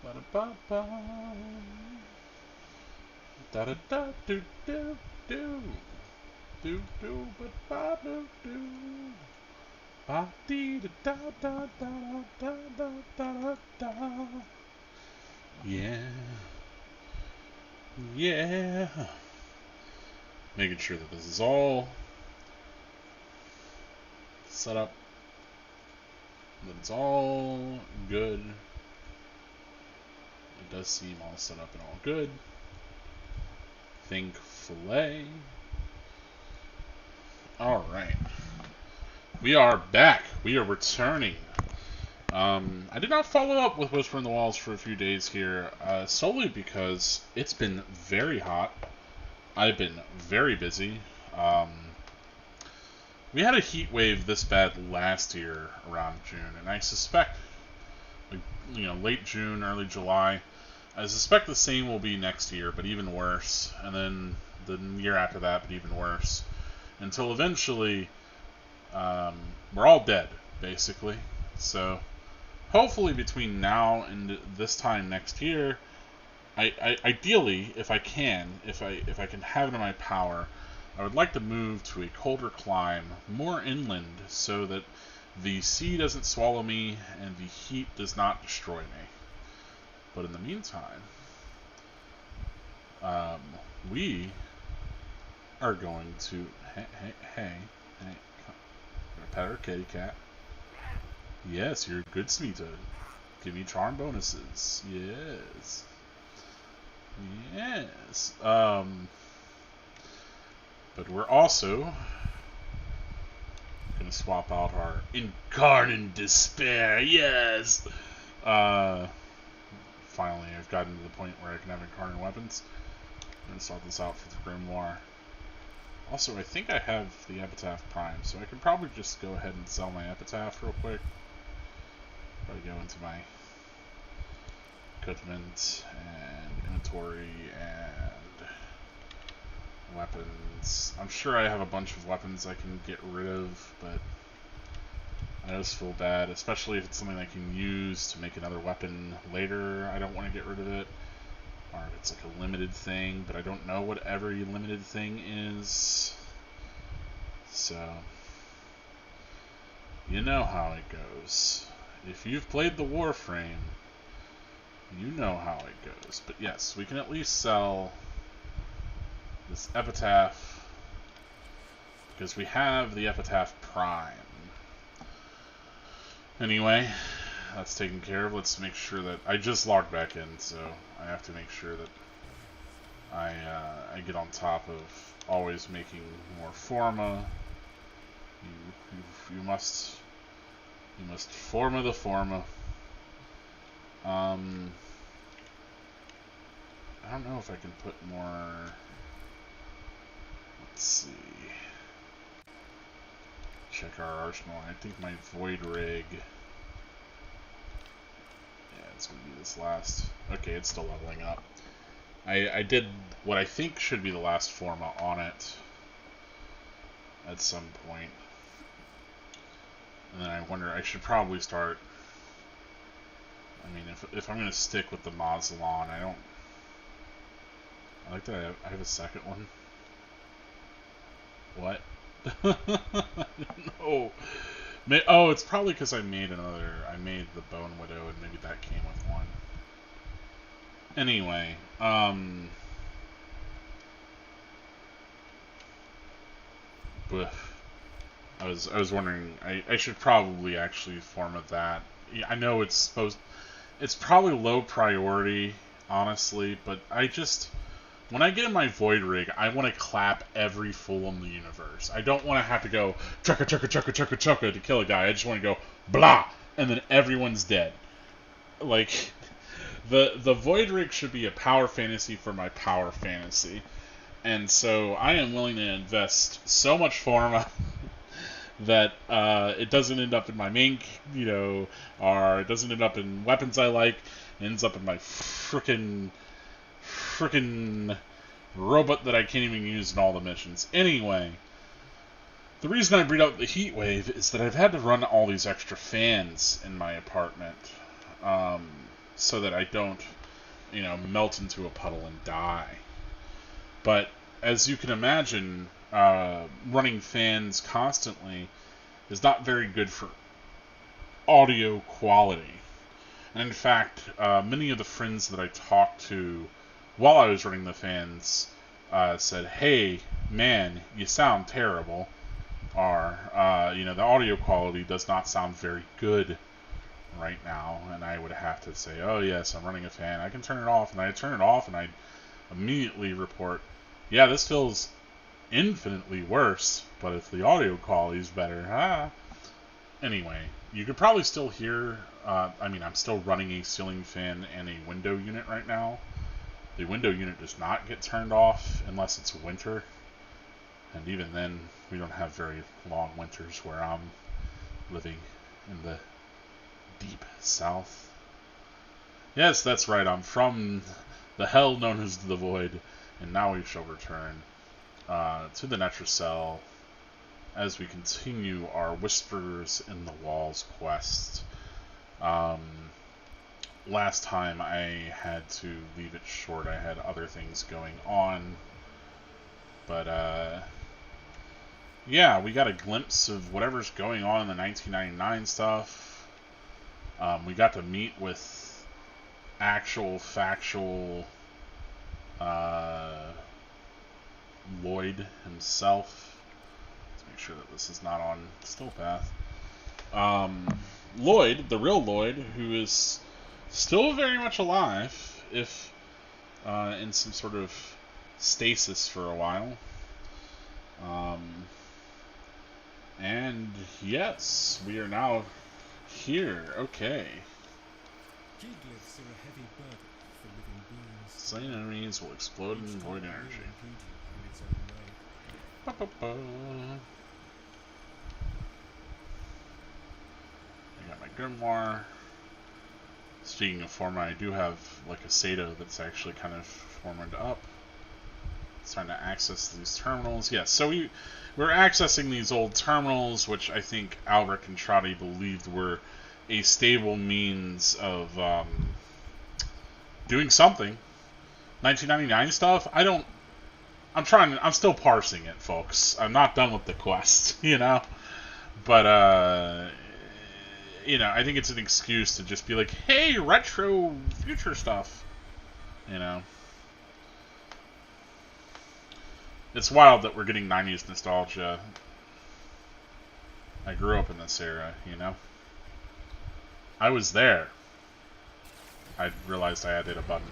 Ba-da-ba-ba. Da-da-da-do-do-do. Do-do-ba-ba-do-do. Ba-dee-da-da-da-da-da-da-da-da. Yeah. Yeah. Making sure that this is all set up. That it's all good. It does seem all set up and all good. Thankfully. Alright. We are back. We are returning. I did not follow up with Whisper in the Walls for a few days here, solely because it's been very hot. I've been very busy. We had a heat wave this bad last year around June, and I suspect, late June, early July, I suspect the same will be next year, but even worse. And then the year after that, but even worse. Until eventually, we're all dead, basically. So, hopefully between now and this time next year, ideally, if I can have it in my power, I would like to move to a colder clime, more inland, so that the sea doesn't swallow me and the heat does not destroy me. But in the meantime, we are going to hey, pet our kitty cat. Yes, you're a good Smeeta. Give me charm bonuses. Yes. Yes. But we're also gonna swap out our Incarnate Despair. Yes. Finally, I've gotten to the point where I can have Incarnate weapons. I'm gonna sort this out for the Grimoire. Also, I think I have the Epitaph Prime, so I can probably just go ahead and sell my Epitaph real quick. If I go into my equipment and inventory and weapons. I'm sure I have a bunch of weapons I can get rid of, but I just feel bad, especially if it's something I can use to make another weapon later. I don't want to get rid of it. Or if it's like a limited thing, but I don't know what every limited thing is. So, you know how it goes. If you've played the Warframe, you know how it goes. But yes, we can at least sell this Epitaph, because we have the Epitaph Prime. Anyway, that's taken care of. Let's make sure that I just logged back in, so I have to make sure that I get on top of always making more forma. You must forma the forma. I don't know if I can put more. Let's see. Check our arsenal. I think my Void Rig. Yeah, it's gonna be this last. Okay, it's still leveling up. I did what I think should be the last forma on it at some point. And then I wonder, I should probably start. I mean, if I'm gonna stick with the Mazalon, I like that I have a second one. What? No. Oh, it's probably because I made the Bone Widow, and maybe that came with one. Anyway, I was wondering, I should probably actually format that. I know it's probably low priority, honestly, but when I get in my Void Rig, I want to clap every fool in the universe. I don't want to have to go chugga chugga chugga chugga chugga to kill a guy. I just want to go blah, and then everyone's dead. Like, the Void Rig should be a power fantasy for my power fantasy. And so I am willing to invest so much forma that it doesn't end up in my main, or it doesn't end up in weapons I like. It ends up in my frickin' robot that I can't even use in all the missions. Anyway, the reason I bring up the heat wave is that I've had to run all these extra fans in my apartment. so that I don't, melt into a puddle and die. But as you can imagine, running fans constantly is not very good for audio quality. And in fact, many of the friends that I talked to while I was running the fans said, "Hey, man, you sound terrible." Or, the audio quality does not sound very good right now. And I would have to say, "Oh yes, I'm running a fan. I can turn it off." And I turn it off, and I immediately report, "Yeah, this feels infinitely worse. But if the audio quality is better, Anyway, you could probably still hear. I'm still running a ceiling fan and a window unit right now. The window unit does not get turned off unless it's winter. And even then, we don't have very long winters where I'm living in the deep south. Yes, that's right. I'm from the hell known as the Void. And now we shall return to the Netracell as we continue our Whispers in the Walls quest. Last time I had to leave it short. I had other things going on. But, yeah, we got a glimpse of whatever's going on in the 1999 stuff. We got to meet with actual, factual Lloyd himself. Make sure that this is not on Stillpath. Lloyd, the real Lloyd, who is still very much alive, if in some sort of stasis for a while. And yes, we are now here. Okay. Slain enemies will explode in void energy. Ba-ba-ba. I got my grimoire. Speaking of format, I do have like a Sato that's actually kind of formatted up. It's trying to access these terminals. Yes, so we're accessing these old terminals, which I think Albrecht and Trotty believed were a stable means of doing something. 1999 stuff, I'm still parsing it, folks. I'm not done with the quest, But, I think it's an excuse to just be like, hey, retro future stuff. It's wild that we're getting 90s nostalgia. I grew up in this era, I was there. I realized I had to hit a button.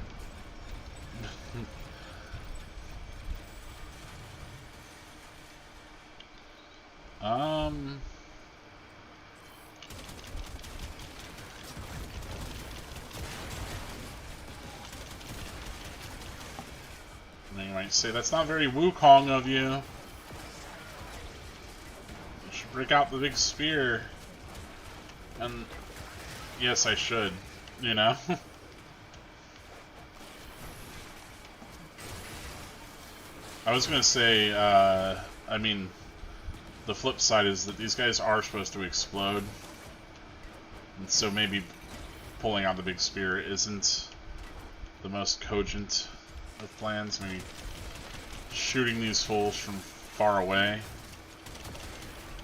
And you might say, that's not very Wukong of you. You should break out the big spear. And yes, I should, I was gonna say, the flip side is that these guys are supposed to explode. And so maybe pulling out the big spear isn't the most cogent of plans. Maybe shooting these fools from far away,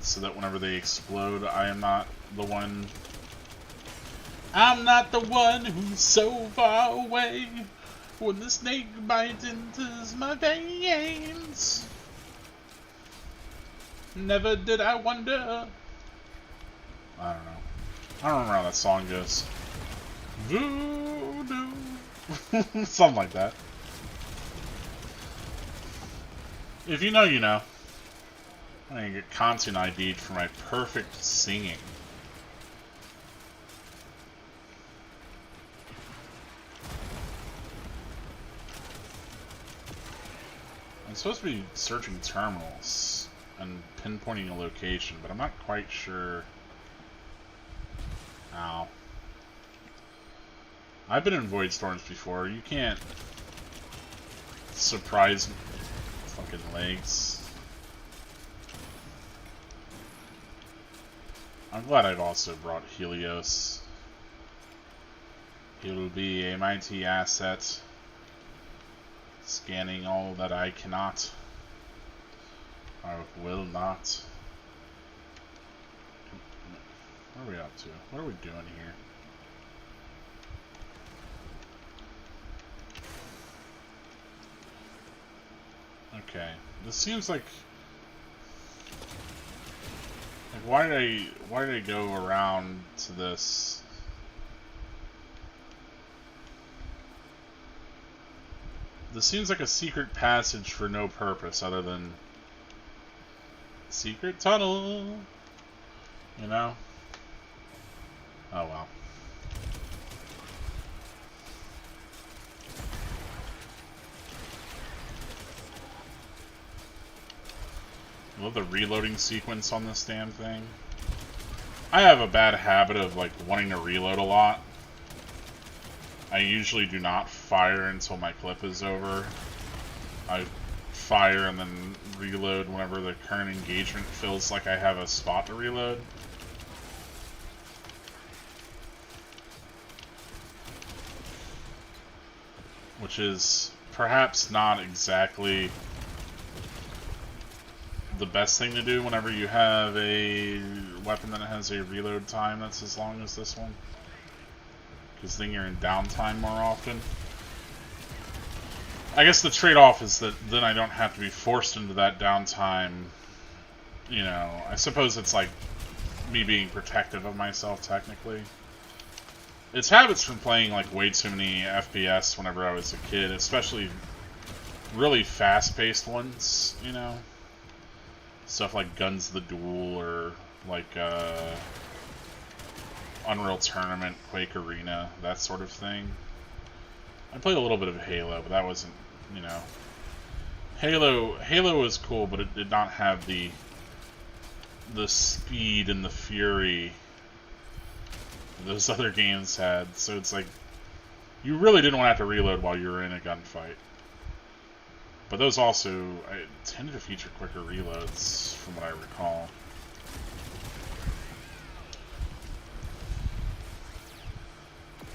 so that whenever they explode, I am not the one. I'm not the one who's so far away when the snake bite enters my veins. Never did I wonder. I don't know. I don't remember how that song goes. Voodoo. Something like that. If you know, you know. I'm gonna get content ID'd for my perfect singing. I'm supposed to be searching terminals and pinpointing a location, but I'm not quite sure how. I've been in Void Storms before. You can't surprise fucking legs. I'm glad I've also brought Helios. He will be a mighty asset, scanning all that I cannot, or will not. What are we up to? What are we doing here? Okay, this seems like why did I go around to this? This seems like a secret passage for no purpose other than secret tunnel, you know? Oh well. I love the reloading sequence on this damn thing. I have a bad habit of like wanting to reload a lot. I usually do not fire until my clip is over. I fire and then reload whenever the current engagement feels like I have a spot to reload. Which is perhaps not exactly the best thing to do whenever you have a weapon that has a reload time that's as long as this one. Because then you're in downtime more often. I guess the trade-off is that then I don't have to be forced into that downtime. You know, I suppose it's like me being protective of myself, technically. It's habits from playing like way too many FPS whenever I was a kid, especially really fast-paced ones, you know? Stuff like Guns the Duel or like Unreal Tournament, Quake Arena, that sort of thing. I played a little bit of Halo, but that wasn't, you know... Halo was cool, but it did not have the speed and the fury those other games had. So it's like, you really didn't want to have to reload while you were in a gunfight. But those also tended to feature quicker reloads, from what I recall.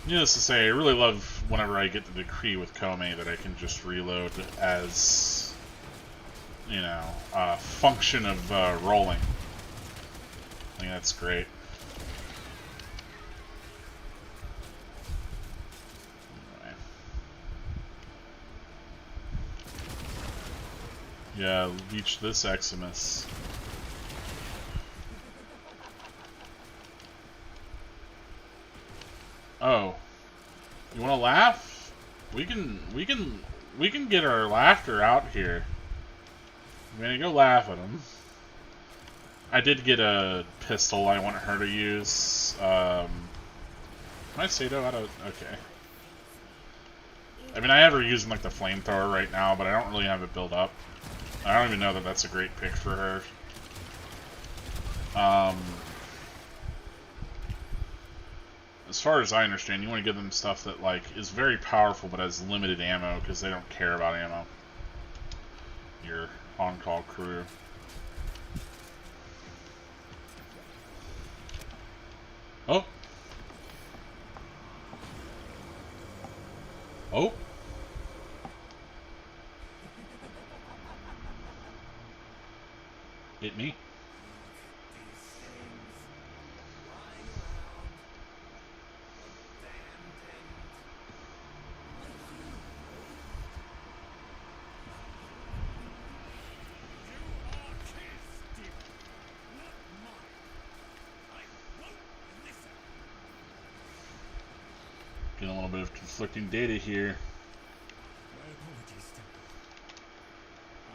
Needless to say, I really love whenever I get the decree with Kome that I can just reload as, you know, a function of rolling. I think that's great. Yeah, reach this Eximus. Oh, you want to laugh? We can get our laughter out here. I'm gonna go laugh at him. I did get a pistol I want her to use. Can I Sato out of? Okay. I mean, I have her using like the flamethrower right now, but I don't really have it built up. I don't even know that that's a great pick for her. As far as I understand, you want to give them stuff that like is very powerful but has limited ammo because they don't care about ammo. Your on-call crew. Oh. Oh. Hit me. Getting a little bit of conflicting data here. My apologies, Tenno.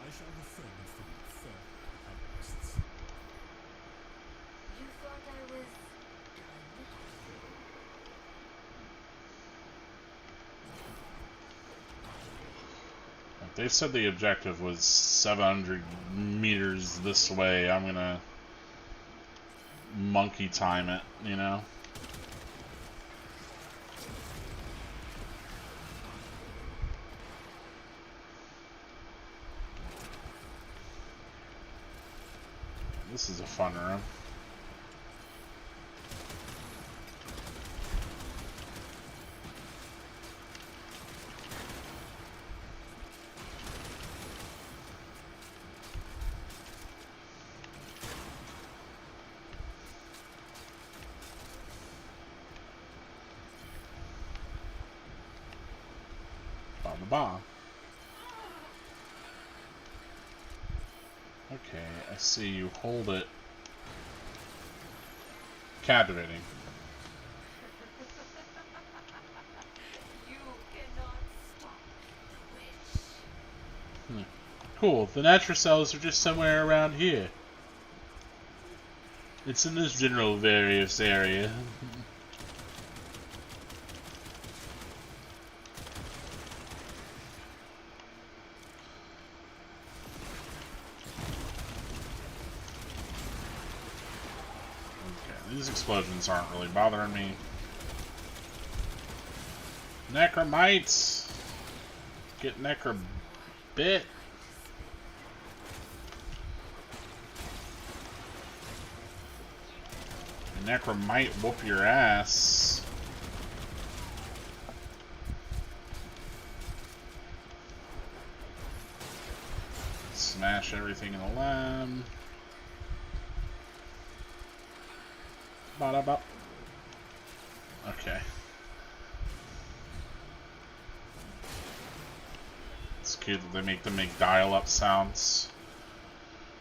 I shall refrain from further outbursts. You thought I was done? They said the objective was 700 meters this way. I'm gonna monkey time it, you know? This is a fun room. Found the bomb. Okay, I see you hold it. Captivating. You cannot stop the witch. Cool. The natural cells are just somewhere around here. It's in this general various area. These explosions aren't really bothering me. Necromites! Get necrobit. Necromite whoop your ass. Smash everything in the lab. Ba-da-ba. Okay. It's cute that they make them make dial-up sounds.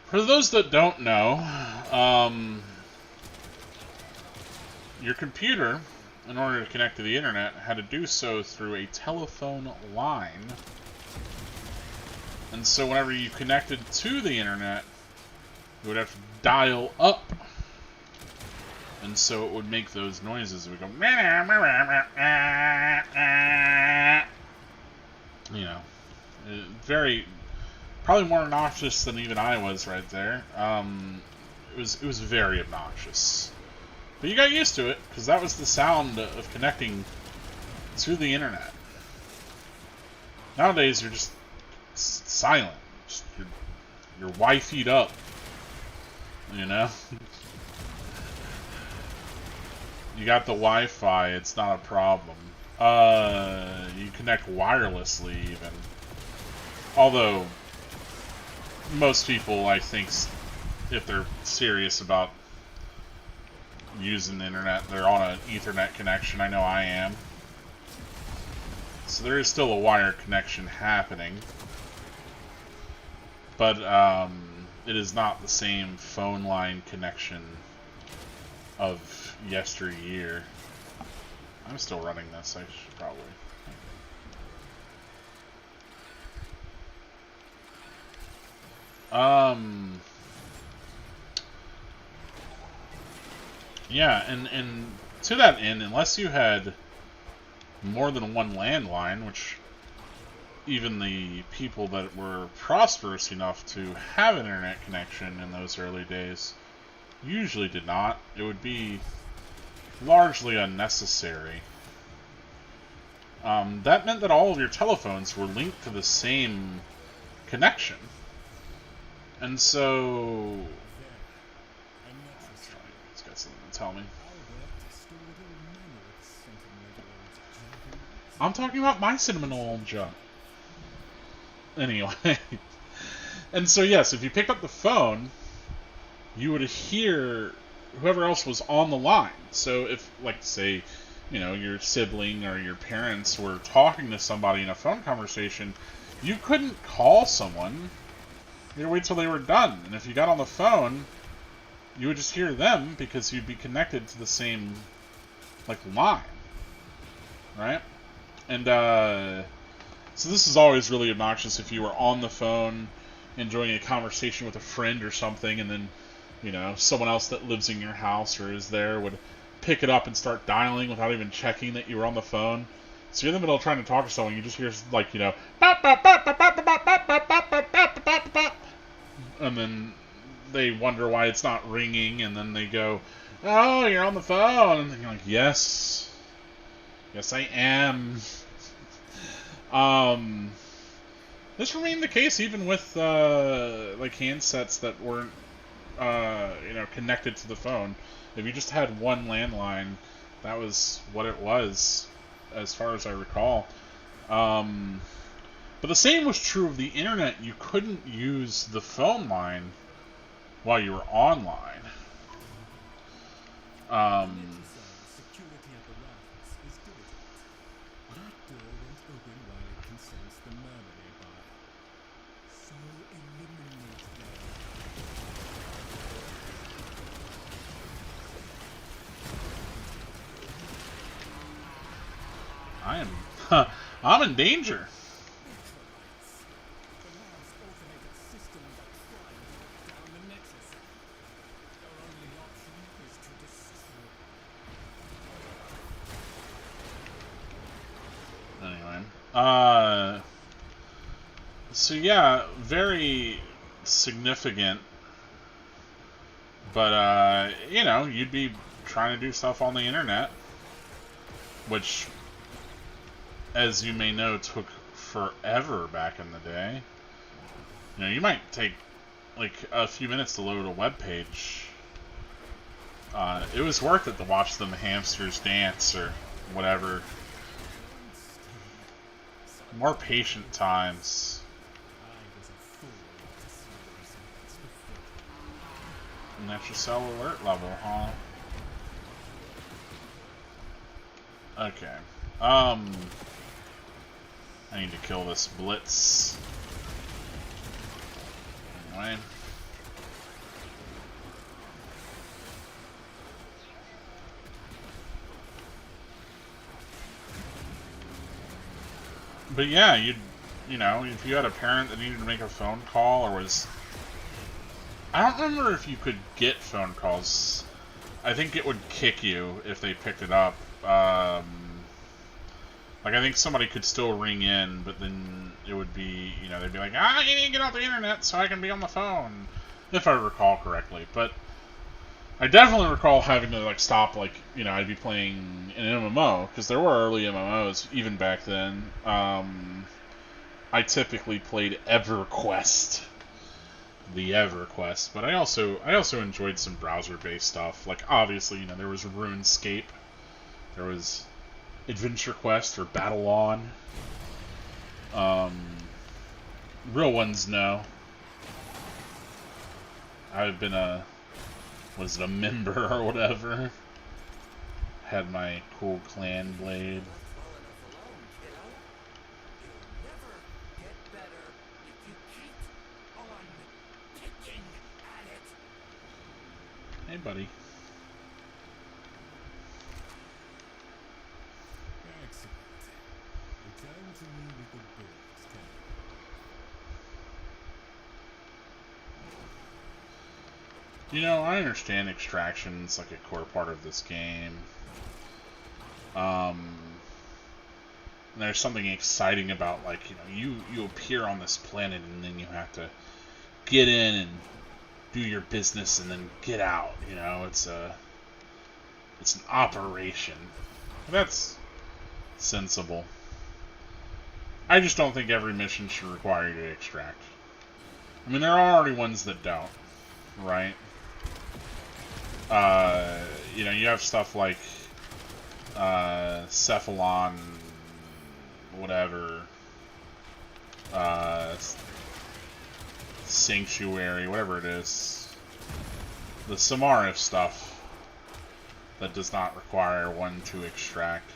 For those that don't know, your computer, in order to connect to the internet, had to do so through a telephone line. And so whenever you connected to the internet, you would have to dial up. And so it would make those noises. It would go, you know, very, probably more obnoxious than even I was right there. It was very obnoxious. But you got used to it, because that was the sound of connecting to the internet. Nowadays, you're just silent. Just, you're Wi-Fi'd up. You know? You got the Wi-Fi, it's not a problem. You connect wirelessly, even. Although, most people, I think, if they're serious about using the internet, they're on an Ethernet connection. I know I am. So there is still a wired connection happening. But it is not the same phone line connection of yesteryear. I'm still running this, I should probably. Yeah, and to that end, unless you had more than one landline, which even the people that were prosperous enough to have an internet connection in those early days usually did not, it would be largely unnecessary. That meant that all of your telephones were linked to the same connection. And so... This guy's something to tell me. I'm talking about my cinnamon oil junk. Anyway. And so yes, if you picked up the phone, you would hear whoever else was on the line. So if, like, say, you know, your sibling or your parents were talking to somebody in a phone conversation, you couldn't call someone. You'd wait till they were done. And if you got on the phone, you would just hear them because you'd be connected to the same, like, line. Right? And, so this is always really obnoxious if you were on the phone enjoying a conversation with a friend or something, and then, you know, someone else that lives in your house or is there would pick it up and start dialing without even checking that you were on the phone. So you're in the middle of trying to talk to someone, you just hear, like, you know, and then they wonder why it's not ringing, and then they go, oh, you're on the phone, and you're like, yes, I am. This remained the case even with, like, handsets that weren't, you know, connected to the phone. If you just had one landline, that was what it was, as far as I recall. But the same was true of the internet. You couldn't use the phone line while you were online. incense the murmur nearby. So illuminate them. I'm in danger. Ultralights. The lab's automated system that tried to lock down the Nexus. Our only option is to destroy. Anyway, so yeah, very significant, but you know, you'd be trying to do stuff on the internet, which, as you may know, took forever back in the day. You know, you might take like a few minutes to load a web page. It was worth it to watch them hamsters dance or whatever. More patient times. I was a fool to see the results before. An extra cell alert level, huh? Okay. I need to kill this blitz. Anyway. But yeah, you know, if you had a parent that needed to make a phone call or was... I don't remember if you could get phone calls. I think it would kick you if they picked it up. Like, I think somebody could still ring in, but then it would be, you know, they'd be like, you need to get off the internet so I can be on the phone, if I recall correctly. But I definitely recall having to, like, stop, like, you know, I'd be playing an MMO, because there were early MMOs, even back then. I typically played EverQuest. The EverQuest, but I also enjoyed some browser-based stuff. Like, obviously, you know, there was RuneScape, there was Adventure Quest or Battle On. Real ones, no. I've been a member or whatever. Had my cool clan blade. Hey, buddy. Excellent. Return to me with the books, Tenno. You know, I understand extraction's like a core part of this game. And there's something exciting about, like, you know, you appear on this planet and then you have to get in and do your business and then get out. You know, it's an operation. That's sensible. I just don't think every mission should require you to extract. I mean, there are already ones that don't, right? You know, you have stuff like Cephalon, whatever, Sanctuary, whatever it is. The Samarif stuff that does not require one to extract.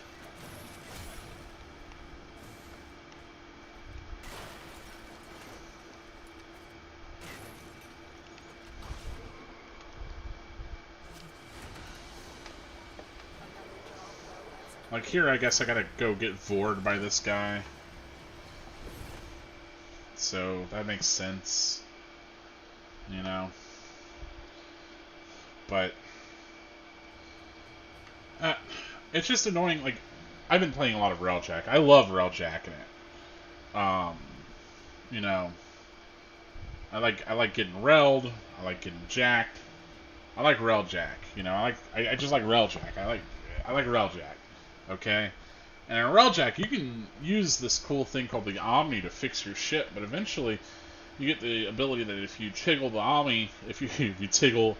Like here, I guess I gotta go get vored by this guy. So that makes sense. You know. But it's just annoying. Like, I've been playing a lot of Railjack. I love Railjacking it. You know, I like getting railed. I like getting jacked. I like Railjack. You know, I just like Railjack. I like Railjack. Okay. And in Railjack, you can use this cool thing called the Omni to fix your ship, but eventually you get the ability that if you toggle the Omni, if you toggle,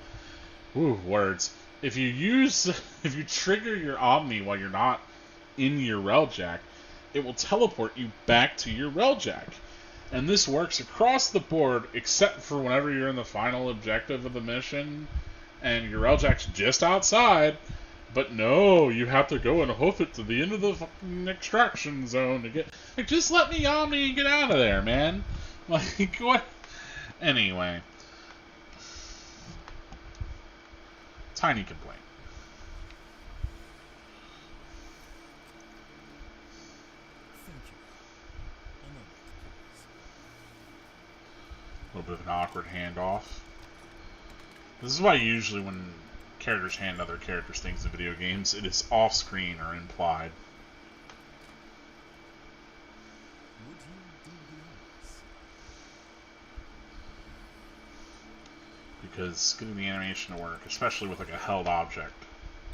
if you trigger your Omni while you're not in your Railjack, it will teleport you back to your Railjack. And this works across the board, except for whenever you're in the final objective of the mission, and your Railjack's just outside. But no, you have to go and hoof it to the end of the fucking extraction zone to get. Like, just let me on me and get out of there, man. Like, what? Anyway. Tiny complaint. Thank you. A moment, please. A little bit of an awkward handoff. This is why usually when characters hand other characters things in video games, it is off-screen or implied. Would you do the honors? Because getting the animation to work, especially with like a held object.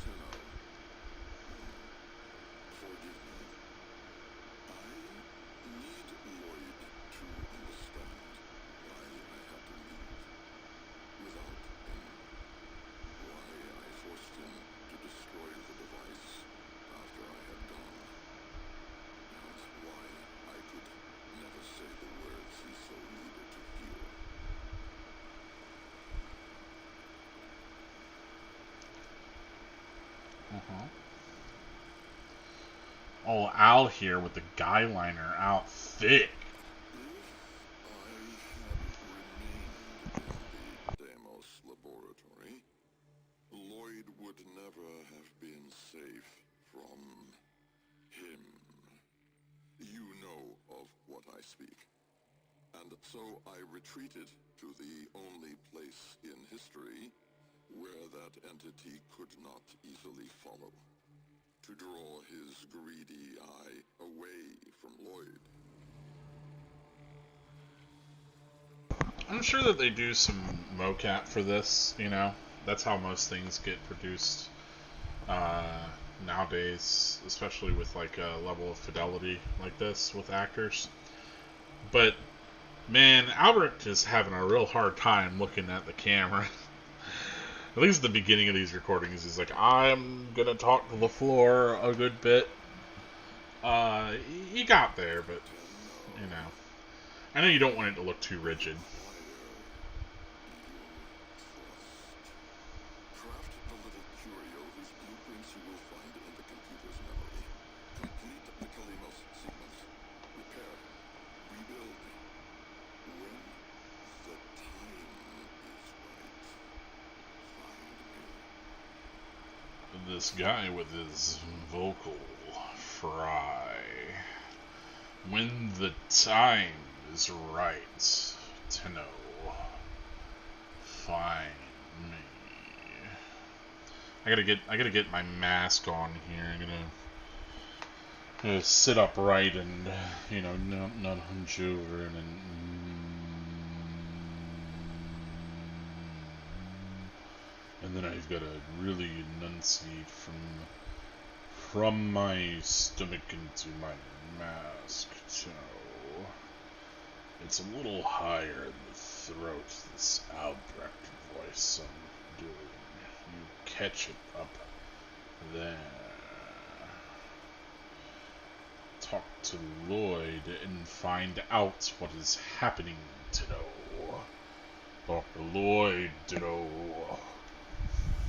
Tenno, forgive me. I need Lloyd to understand why I had to leave without him. Why I forced him to destroy the device after I had gone. And why I could never say the words he so needed to hear. Oh, Al here with the guy liner out thick. If I had remained in the Deimos laboratory, Lloyd would never have been safe from him. You know of what I speak. And so I retreated to the only place in history where that entity could not easily follow, to draw his greedy eye away from Lloyd. I'm sure that they do some mocap for this, you know. That's how most things get produced nowadays, especially with like a level of fidelity like this with actors. But man, Albert is having a real hard time looking at the camera. At least at the beginning of these recordings, he's like, I'm gonna talk to the floor a good bit. He got there, but, you know. I know you don't want it to look too rigid. Craft the little curio whose blueprints you will find in the computer's memory. Complete the Kalimos sequence. Repair. Rebuild. When the time is right, find me. This guy with his vocal fry. When the time is right, Tenno, find me. I gotta get my mask on here. I'm gonna sit upright and not hunch over and then. And then I've got to really enunciate from my stomach into my mask. So it's a little higher in the throat, this Albrecht voice I'm doing. You catch it up there. Talk to Lloyd and find out what is happening, Tenno. Dr. Lloyd, Tenno.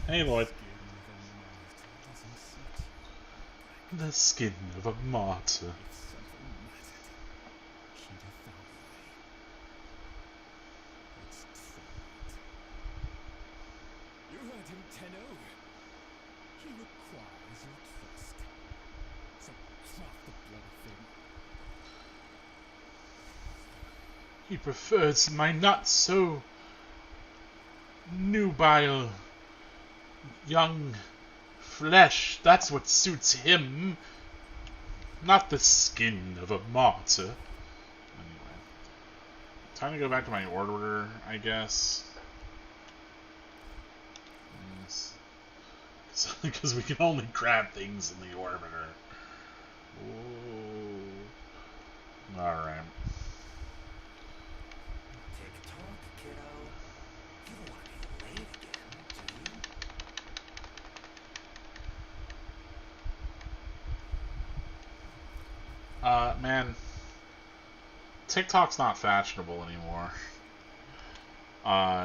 Hey, Lloyd. The skin of a martyr. If something mattered, she'd have found a way. Let's try it. You heard him, Tenno. He requires your trust. So craft the bloody thing. He prefers my not so nubile young flesh. That's what suits him. Not the skin of a martyr. Anyway. Time to go back to my order, I guess. Yes. Because we can only grab things in the orbiter. Ooh. Alright. Tick-tock, kiddo. You don't want to be late again, do you? Man, TikTok's not fashionable anymore.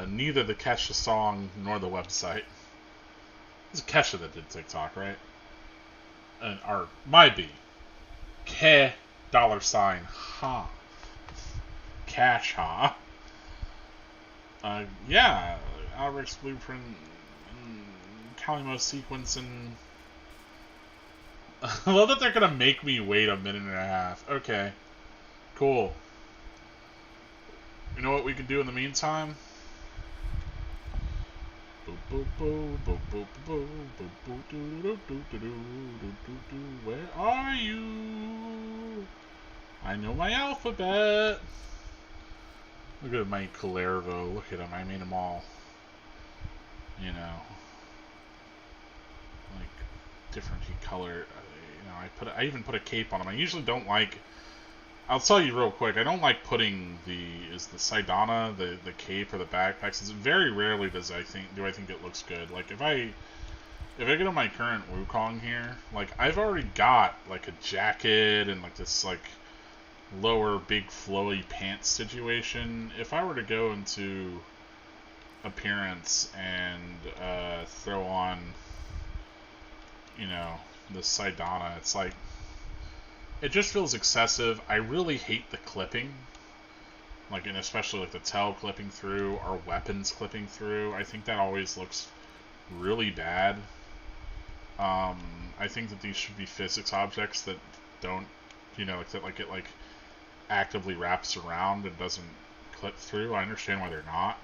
Neither the Catch the Song nor the website. This is Kesha that did TikTok, right? And or might be Ke $ha cash ha. Yeah, Alberic's blueprint, Calimo sequence, and I love that they're gonna make me wait a minute and a half. Okay, cool. You know what we can do in the meantime? Where are you? I know my alphabet. Look at my Culervo. Look at him. I made them all, you know, like different color. You know, I even put a cape on him. I usually don't like. I'll tell you real quick. I don't like putting the Sidana, the cape or the backpacks. It's very rarely do I think it looks good. Like if I get on my current Wukong here, like I've already got like a jacket and like this like lower big flowy pants situation. If I were to go into appearance and throw on, you know, the Sidana, it's like it just feels excessive. I really hate the clipping, like, and especially like the tail clipping through or weapons clipping through. I think that always looks really bad. I think that these should be physics objects that don't, you know, like that, like it like actively wraps around and doesn't clip through. I understand why they're not.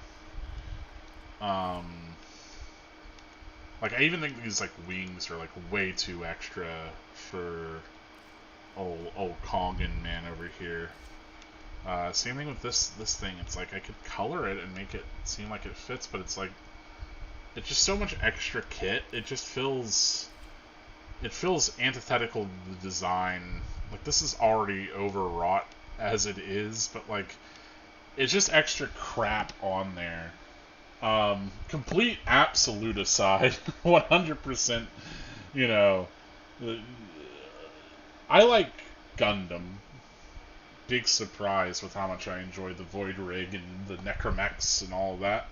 Like I even think these like wings are like way too extra for old Kongan man over here. Same thing with this thing. It's like I could color it and make it seem like it fits, but it's like it's just so much extra kit. It feels antithetical to the design. Like this is already overwrought as it is, but like it's just extra crap on there. Complete absolute aside, 100%. You know, I like Gundam. Big surprise with how much I enjoy the Void Rig and the Necromechs and all of that.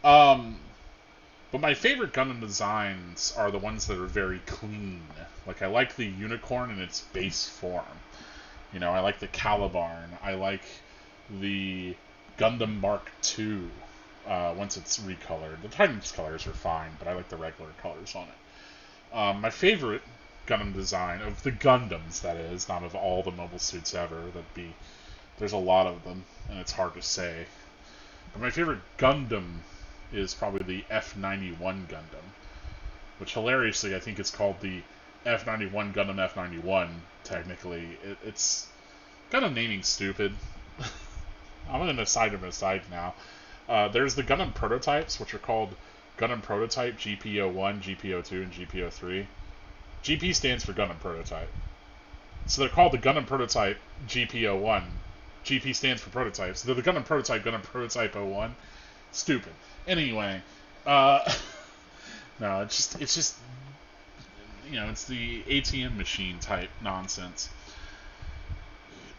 But my favorite Gundam designs are the ones that are very clean. Like I like the Unicorn in its base form. You know, I like the Calibarn. I like the Gundam Mark II once it's recolored. The Titan's colors are fine, but I like the regular colors on it. My favorite Gundam design of the Gundams, that is, not of all the mobile suits ever. There's a lot of them, and it's hard to say. But my favorite Gundam is probably the F91 Gundam, which hilariously I think it's called the F91 Gundam F91. Technically, it's kind of naming stupid. I'm going to aside now. There's the Gundam prototypes, which are called Gundam Prototype GP01, GP02, and GP03. GP stands for Gundam Prototype. So they're called the Gundam Prototype GP01. GP stands for Prototype. So they're the Gundam Prototype 01. Stupid. Anyway, no, it's just, you know, it's the ATM machine type nonsense.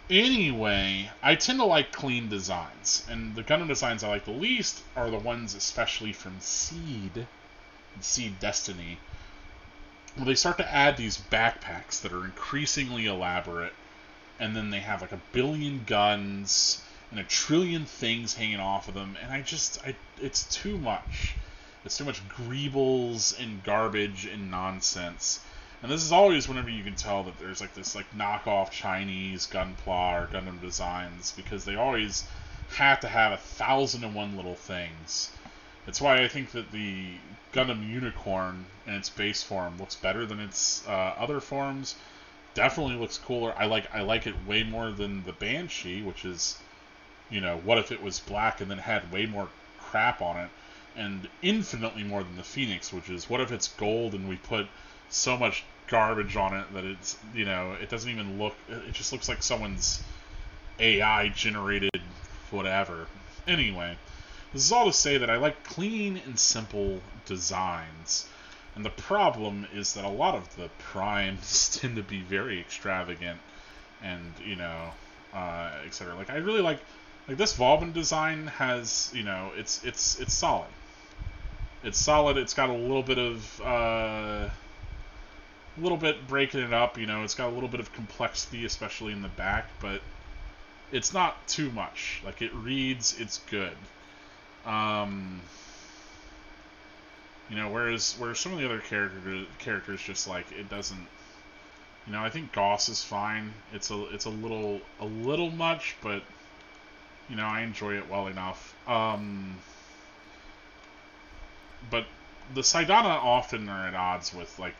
Anyway, I tend to like clean designs, and the Gundam designs I like the least are the ones especially from Seed and Seed Destiny, where they start to add these backpacks that are increasingly elaborate, and then they have like a billion guns and a trillion things hanging off of them, and it's too much. It's too much greebles and garbage and nonsense. And this is always whenever you can tell that there's like this like knockoff Chinese Gunpla or Gundam designs, because they always have to have 1,001 little things. It's why I think that the Gundam Unicorn in its base form looks better than its other forms. Definitely looks cooler. I like it way more than the Banshee, which is, you know, what if it was black and then had way more crap on it, and infinitely more than the Phoenix, which is what if it's gold and we put so much garbage on it that it's, you know, it doesn't even look, it just looks like someone's AI generated whatever. Anyway, this is all to say that I like clean and simple designs, and the problem is that a lot of the primes tend to be very extravagant and, you know, etc. Like I really like this Volvin design has, you know, it's solid. It's solid. It's got a little bit breaking it up. You know, it's got a little bit of complexity, especially in the back, but it's not too much. Like, it reads, it's good. You know, whereas some of the other characters just like it doesn't. You know, I think Goss is fine. It's a little much, but you know, I enjoy it well enough. But the Saidana often are at odds with like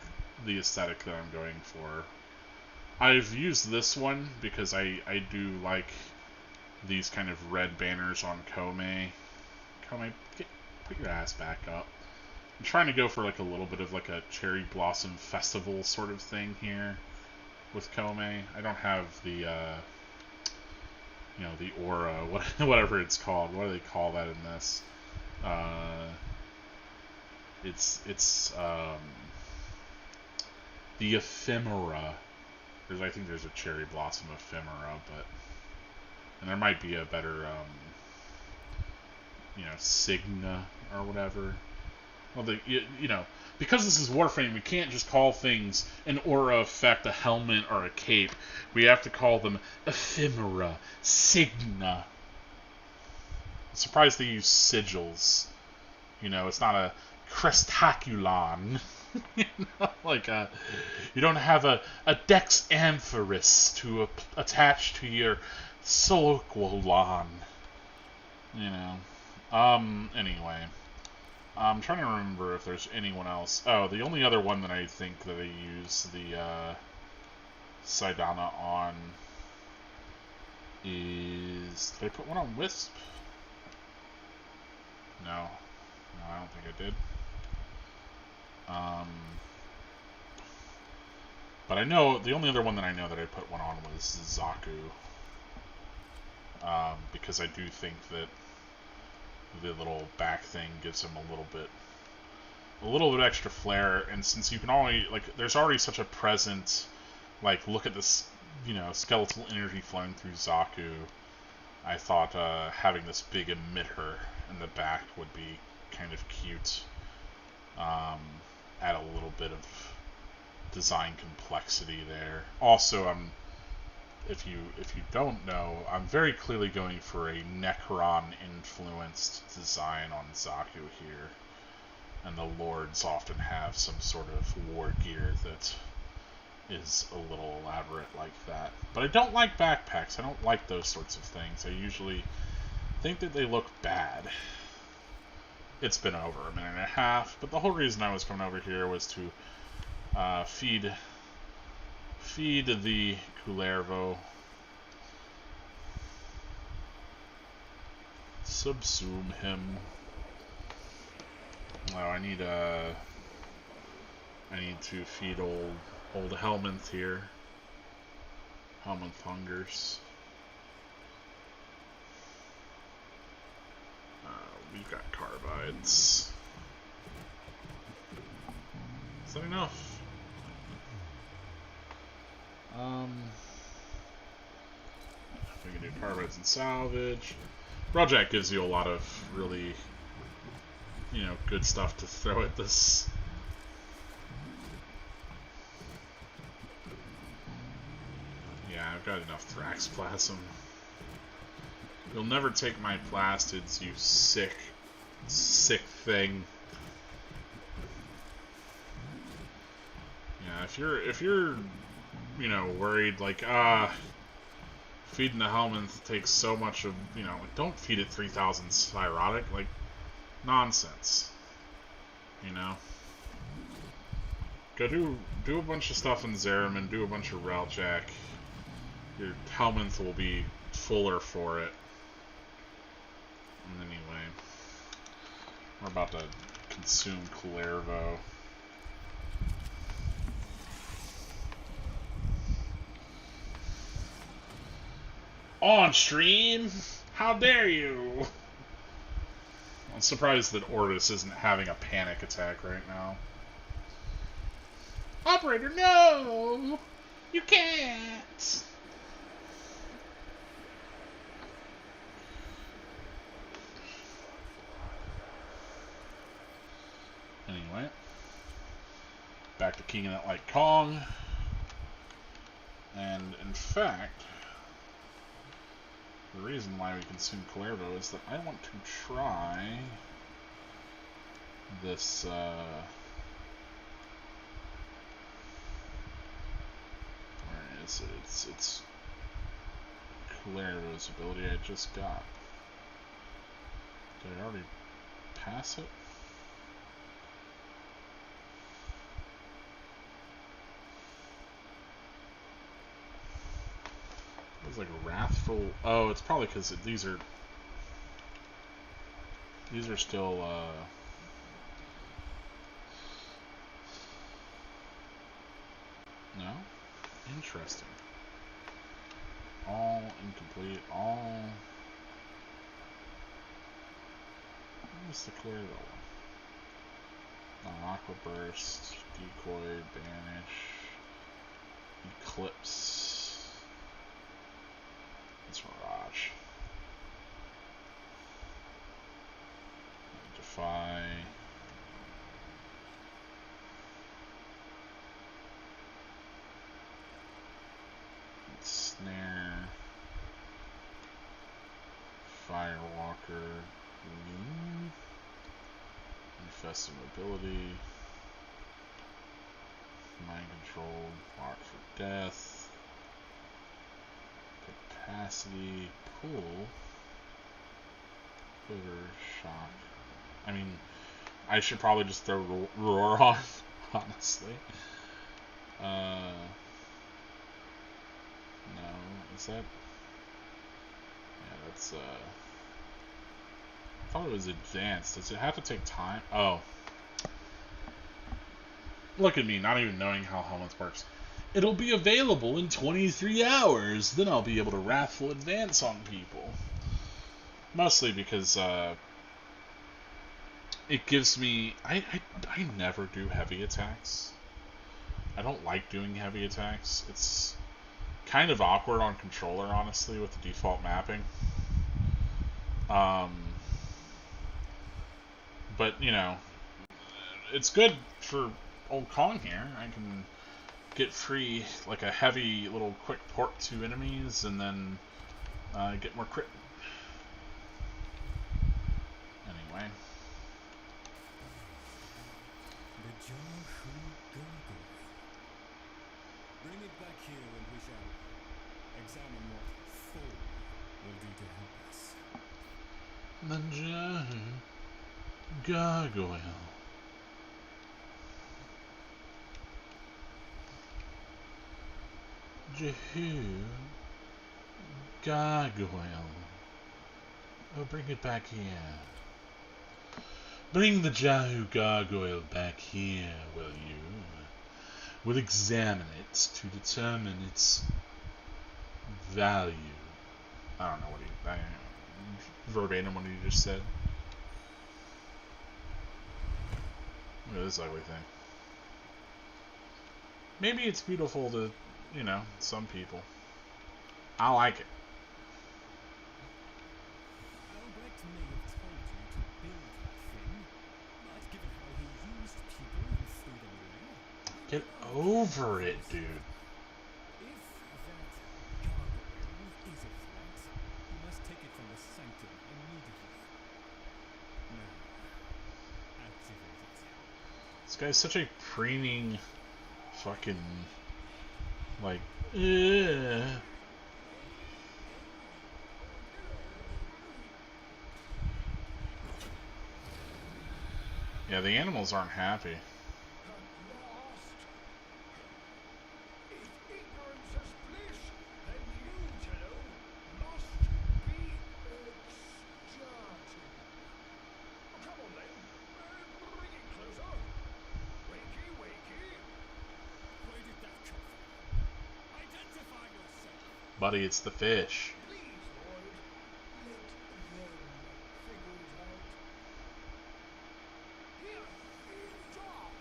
the aesthetic that I'm going for. I've used this one because I do like these kind of red banners on Kome. Kome, put your ass back up. I'm trying to go for like a little bit of like a cherry blossom festival sort of thing here with Kome. I don't have the you know, the aura, whatever it's called. What do they call that in this? It's the ephemera. I think there's a cherry blossom ephemera, but and there might be a better you know, Signa or whatever. Well, you know, because this is Warframe, we can't just call things an aura effect, a helmet, or a cape. We have to call them ephemera, Signa. I'm surprised they use sigils. You know, it's not a crestaculon. You know, like you don't have a dex amphoris to attach to your soloquolon. You know. Anyway. I'm trying to remember if there's anyone else. Oh, the only other one that I think that I use the Saidana on is... Did I put one on Wisp? No. No, I don't think I did. But I know, the only other one that I know that I put one on was Zaku. Because I do think that the little back thing gives him a little bit extra flair, and since you can already, like, there's already such a present, like, look at this, you know, skeletal energy flowing through Zaku, I thought having this big emitter in the back would be kind of cute. Add a little bit of design complexity there. Also, if you don't know, I'm very clearly going for a Necron-influenced design on Zaku here. And the Lords often have some sort of war gear that is a little elaborate like that. But I don't like backpacks. I don't like those sorts of things. I usually think that they look bad. It's been over a minute and a half, but the whole reason I was coming over here was to feed the Kullervo. Subsume him. Oh, I need to feed old Helminth here. Helminth hungers. We've got carbides. Is that enough? We can do carbides and salvage. Rojak gives you a lot of really, you know, good stuff to throw at this. Yeah, I've got enough Thraxplasm. You'll never take my plastids, you sick thing. Yeah, if you're, you know, worried like, feeding the Helminth takes so much of, you know, like, don't feed it 3000 Spyrotic, like, nonsense. You know? Go do a bunch of stuff in Zerum and do a bunch of Railjack. Your Helminth will be fuller for it. Anyway, we're about to consume Kullervo. On stream? How dare you? I'm surprised that Ortis isn't having a panic attack right now. Operator, no! You can't! kicking it like Kong. And in fact, the reason why we consume Cuervo is that I want to try this, where is it? It's Cuervo's ability I just got. Did I already pass it? It was like wrathful. Oh, it's probably because these are still no? Interesting. All incomplete, all what's the clear one? Aqua burst, decoy, banish, eclipse. It's Mirage. Defy. Snare. Firewalker. Infested mobility. Mind control. Mark for death. Capacity. Pull. Quiver. Shock. I mean, I should probably just throw Roar on, honestly. No, is that? Yeah, that's, I thought it was advanced. Does it have to take time? Oh. Look at me, not even knowing how helmets works. It'll be available in 23 hours. Then I'll be able to Wrathful Advance on people. Mostly because, it gives me... I never do heavy attacks. I don't like doing heavy attacks. It's kind of awkward on controller, honestly, with the default mapping. But, you know, it's good for old Kong here. I can get free, like a heavy little quick port to enemies, and then get more crit. Anyway. The Jahu gargoyle. Bring it back here and we shall examine what Thor will do to help us. The Jahu gargoyle. Jahu gargoyle. Oh, bring it back here. Bring the Jahu gargoyle back here, will you? We'll examine it to determine its value. I don't know what verbatim what he just said. Look at this ugly thing. Maybe it's beautiful to, you know, some people. I like it. Albrecht may have told you to build that thing, but given how he used people and threw them away... Get over it, dude. If that gargoyle is a threat, you must take it from the sanctum immediately. Now, activate it. This guy's such a preening fucking like Yeah, the animals aren't happy. Lost. If ignorance is bliss, then you, Tenno, must be extirpated. Oh, come on then. Bring it closer. Wakey, wakey. Where did that come from? Identify yourself! Buddy, it's the fish. Please, Lloyd. Let them figure it out. Here, stop.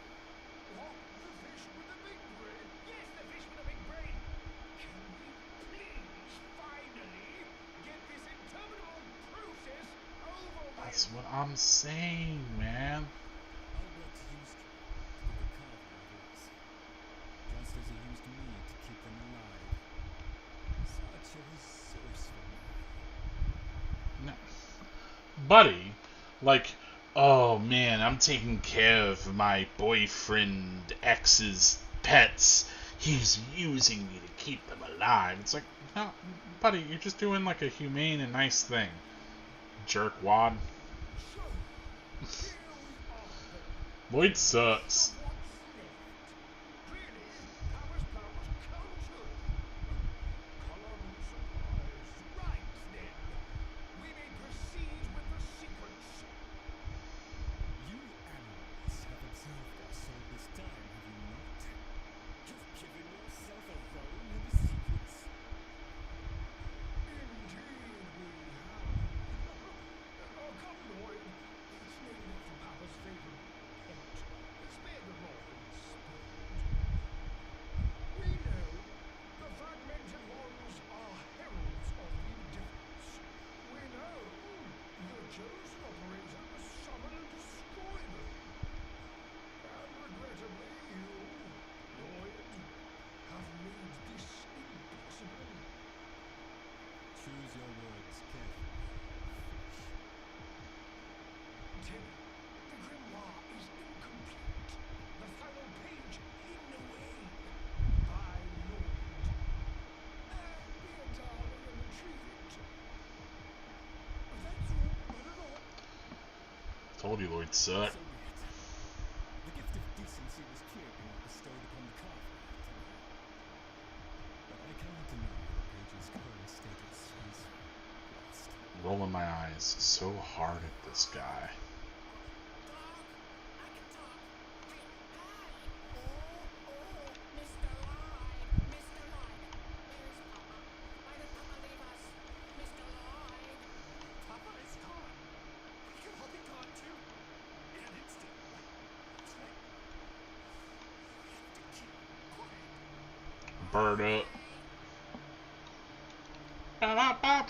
What? The fish with the big brain? Yes, the fish with the big brain. Can we please finally get this interminable process over with? That's what I'm saying, man. Albrecht used you to put the carver of his. No. Buddy, like, oh man, I'm taking care of my boyfriend ex's pets. He's using me to keep them alive. It's like, no, buddy, you're just doing like a humane and nice thing. Jerkwad. Lloyd sucks. Choose your words carefully. Tenno, the grimoire is incomplete. The final page hidden away by Lloyd. Be a darling and retrieve it. That's all, not at all. Told you Lloyd sucked. So be it. The gift of decency was clearly not bestowed upon the carver. But I cannot deny the page's current status is lost. Rolling my eyes so hard at this guy. Papa is gone. We could all be gone too. In an instant. That's right. We have to keep quiet. Bird up. Bop, bop.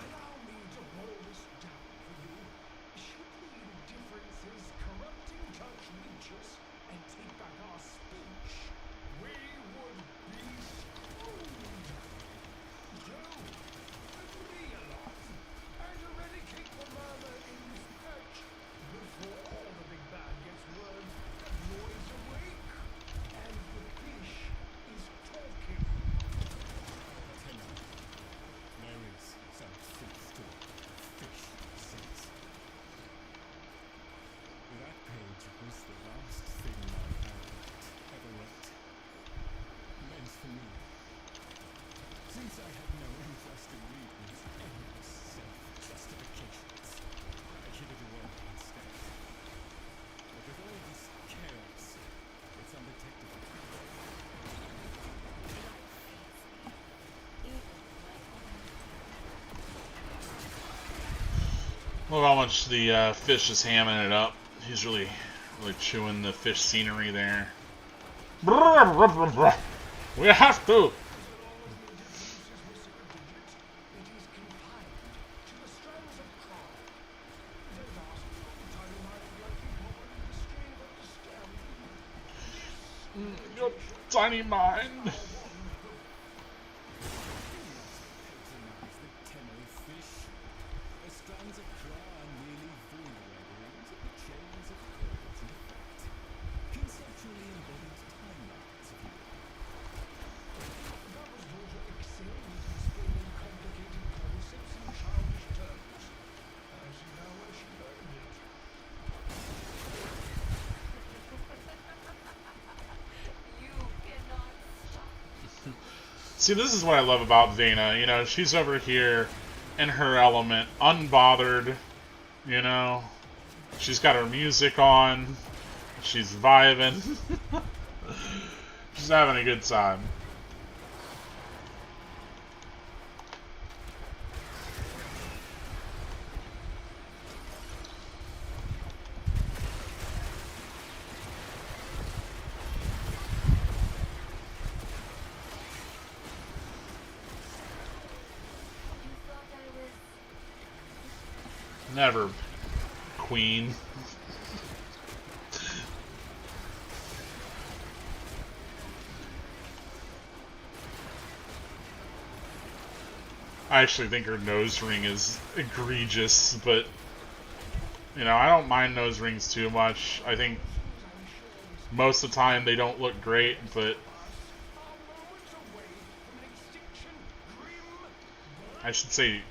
Allow me to roll this down for you. Should the indifferences corrupting touch reach us and take back our speech, we would be screwed. Joe, let me alive and eradicate the murmur in this patch before all the big bad gets word that Lloyd's awake and the fish is talking. Tenno, there is some truth to what the fish says. That page was the last thing my parent ever wrote. Meant for me. Since I had no interest in reading endless self-justifications, I hid it away instead. But with all this chaos, it's undetectable. Look how much the fish is hamming it up. He's really chewing the fish scenery there. We have to. Your tiny mind. Patronize the Tenno fish. The strands of claw are merely void renderings of the chains of cause and effect. Conceptually embodied timelines, if you will. Baba's daughter excelled at explaining complicated concepts in childish terms. I see now why she learned it. You cannot stop. See, this is what I love about Vena. You know, she's over here in her element, unbothered. You know, she's got her music on. She's vibing. She's having a good time. Never, Queen. I actually think her nose ring is egregious, but you know, I don't mind nose rings too much. I think most of the time they don't look great, but I should say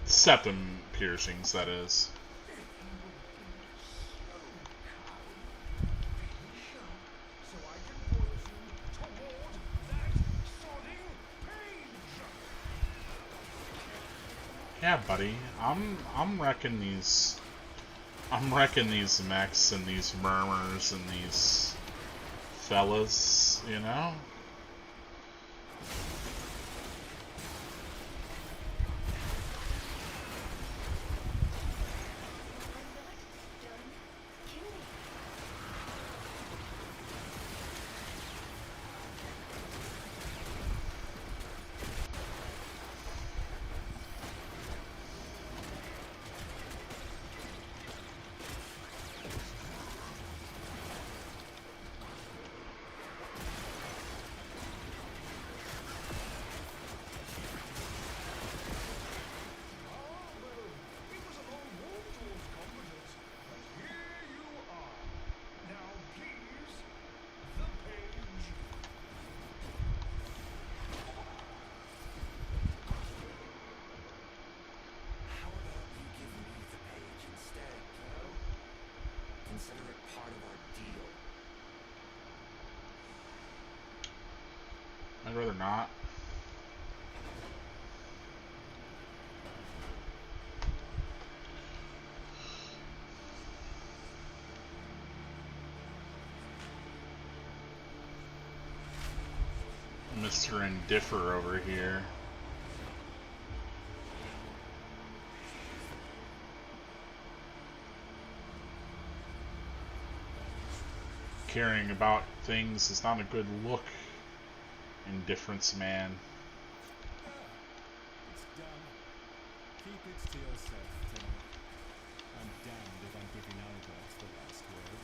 septum piercings, that is. Yeah, buddy. I'm wrecking these. I'm wrecking these mechs and these murmurs and these fellas, you know? Consider it part of our deal. I'd rather not. Mr. Indiffer over here. Caring about things is not a good look. Indifference man. It's done. Keep it to yourself, Tenno. I'm damned if I'm giving Albert the last word.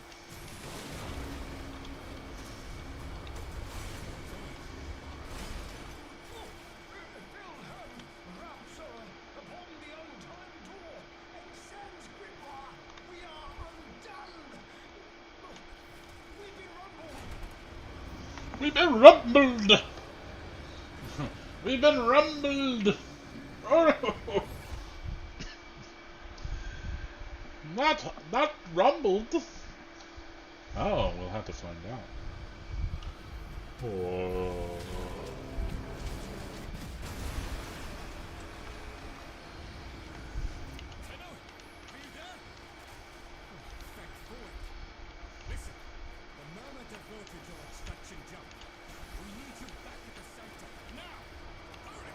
We've been rumbled! We've been rumbled! Oh! Not rumbled! Oh, we'll have to find out. Oh. Tenno, are you there? Oh, thank God. Listen, the murmur diverted your extraction jump. We need you back at the center, now! Hurry!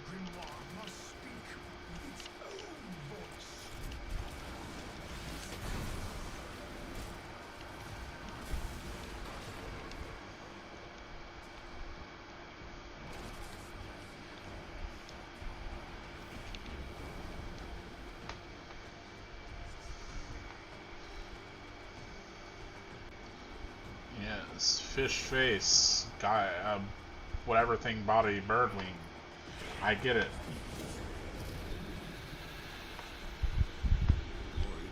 grimoire must speak with its own voice. Yes, fish face, guy, whatever thing body, bird wing. I get it. Lloyd,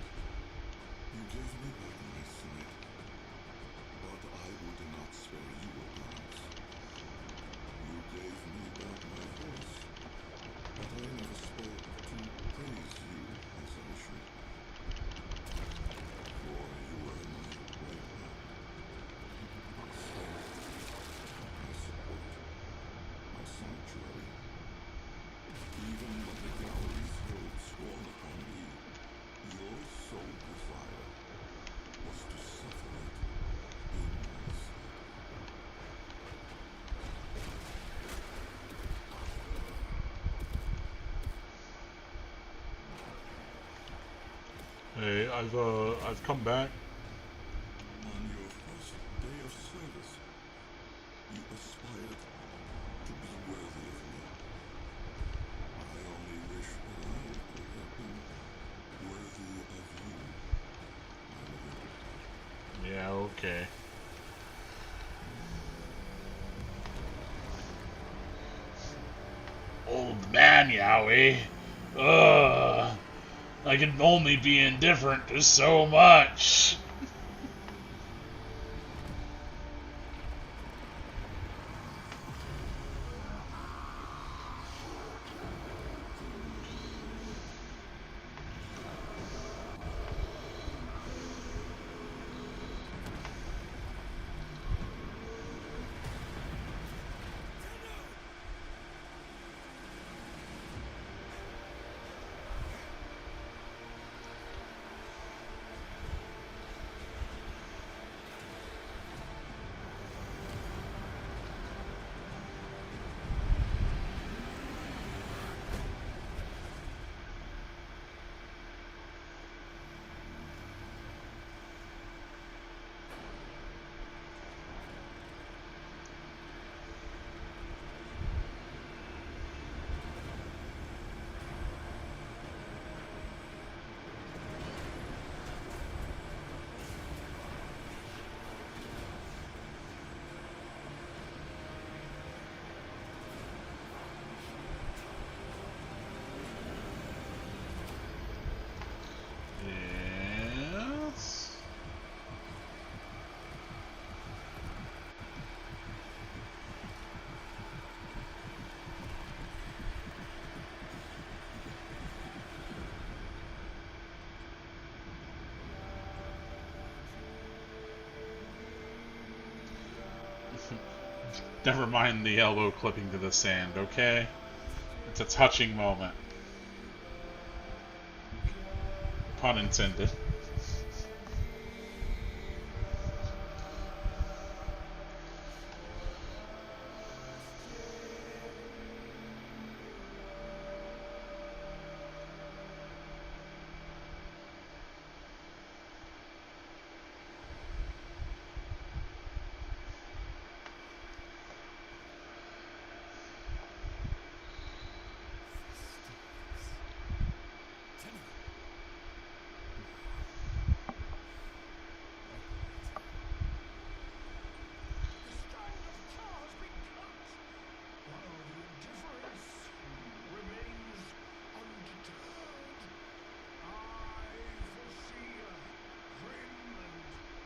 you gave me back my sight, but I would not spare you a glance. You gave me back my voice, but I never spoke to praise you as I should. For you were my right hand, my strength, my support, my sanctuary. Even when the galleries hurled scorn upon me, your sole desire was to suffer it in my stead. Hey, I've come back. On your first day of service, you aspired to be worthy of me. I only wish that I could have been worthy of you, my lord. Yeah, okay. Old man Yowie. Ugh. I can only be indifferent to so much. Yes. Never mind the elbow clipping to the sand, okay? It's a touching moment. Pun intended. Tenno. The strand of claw has been cut, while the indifference remains undeterred. I foresee a grim and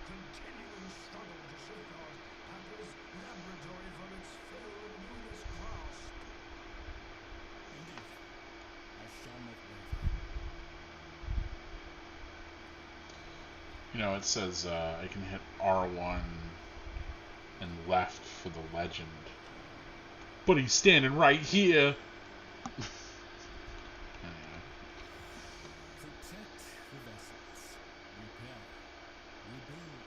continuing struggle to safeguard Papa's laboratory from its fell and ruinous grasp. Indeed, I shall not waver. You know, it says I can hit R1 and left for the legend. But he's standing right here. Anyway. Protect the vessels. Repair. Rebuild.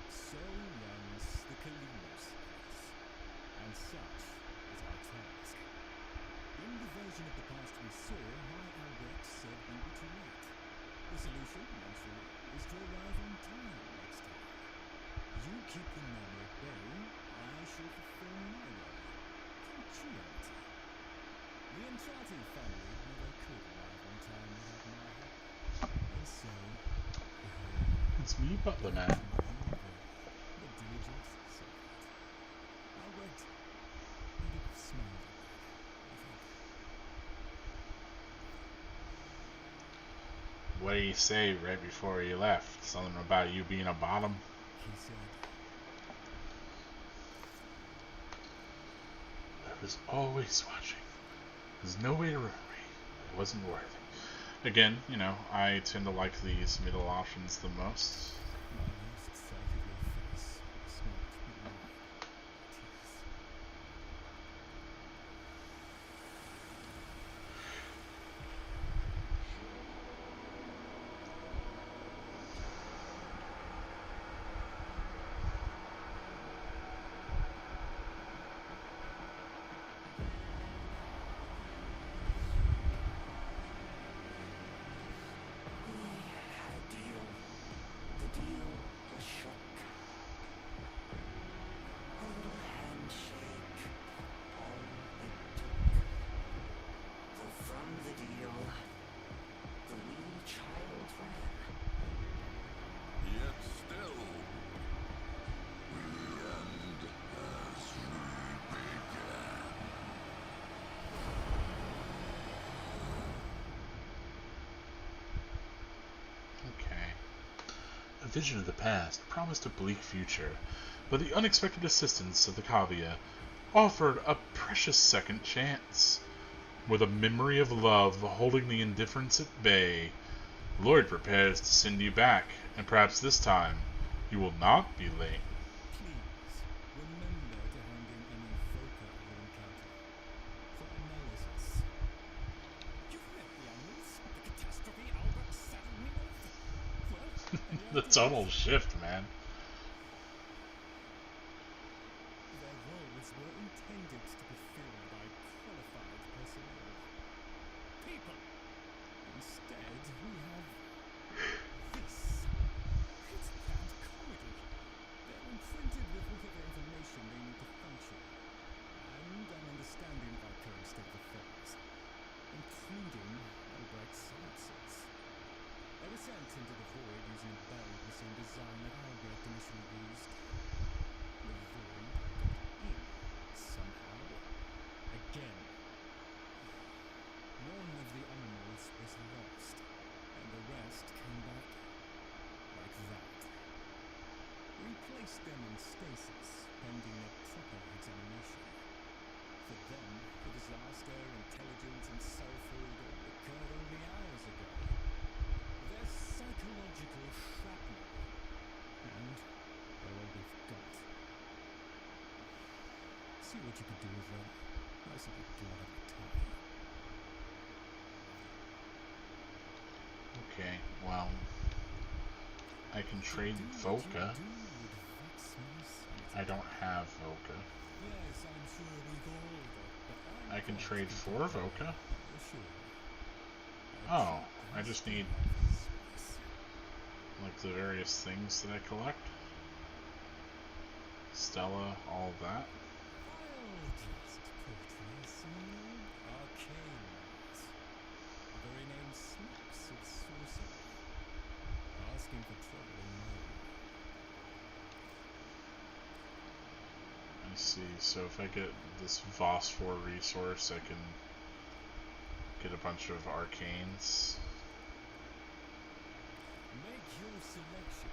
So runs the Kalimos series. And such is our task. In the version of the past we saw, my Albert said we were too late. The solution, naturally, is to arrive on time next time. You keep the murmur at bay, I shall fulfill my role. Punctuality. The Entrati family never could arrive on time without my help. And so, It's me, Butler Man. the diligent servant. Albert, he'd have smiled at that, I think. What did he say right before he left? Something about you being a bottom? He said, I was always watching. There's no way to ruin me. It wasn't worth it. Again, you know, I tend to like these middle options the most. my last sight of your face smoked with mine. Tears. We had a deal. The deal was shook. A little handshake, all it took. For from the deal, the wee child ran. Yet still, the end has begun. Okay. A vision of the past promised a bleak future, but the unexpected assistance of the Kavia offered a precious second chance. With a memory of love holding the indifference at bay, Lloyd prepares to send you back, and perhaps this time you will not be late. Please, remember to hand in any Voca you encounter for analysis. You've met the animals. The catastrophe Albert saddled me with. Well, The tonal shift, man. their roles were intended to be filled by qualified personnel. People. Instead, we have this. It's bad comedy. They're imprinted with whatever information they need to function. And an understanding of our current state of affairs, including Albright's synapses. They were sent into the void using a bell of the same design that Albert initially used. The void got in somehow. Again. One of the animals was lost, and the rest came back like that. We placed them in stasis, pending a proper examination. For them, the disaster, intelligence, and selfhood all occurred only hours ago. They're psychological shrapnel, and they're all we've got. See what you could do with them. I simply do not have the time. Okay, well, I can trade Voca. I don't have Voca. Yes, I'm sure we've all got the I can trade for Voca. Sure. Oh, I just need like the various things that I collect. Stella, all of that. I'll just portray some arcanes. The very name smacks of sorcery. Asking for trouble in mine. I see. So if I get this Phosphor resource, I can get a bunch of arcanes. Make your selection,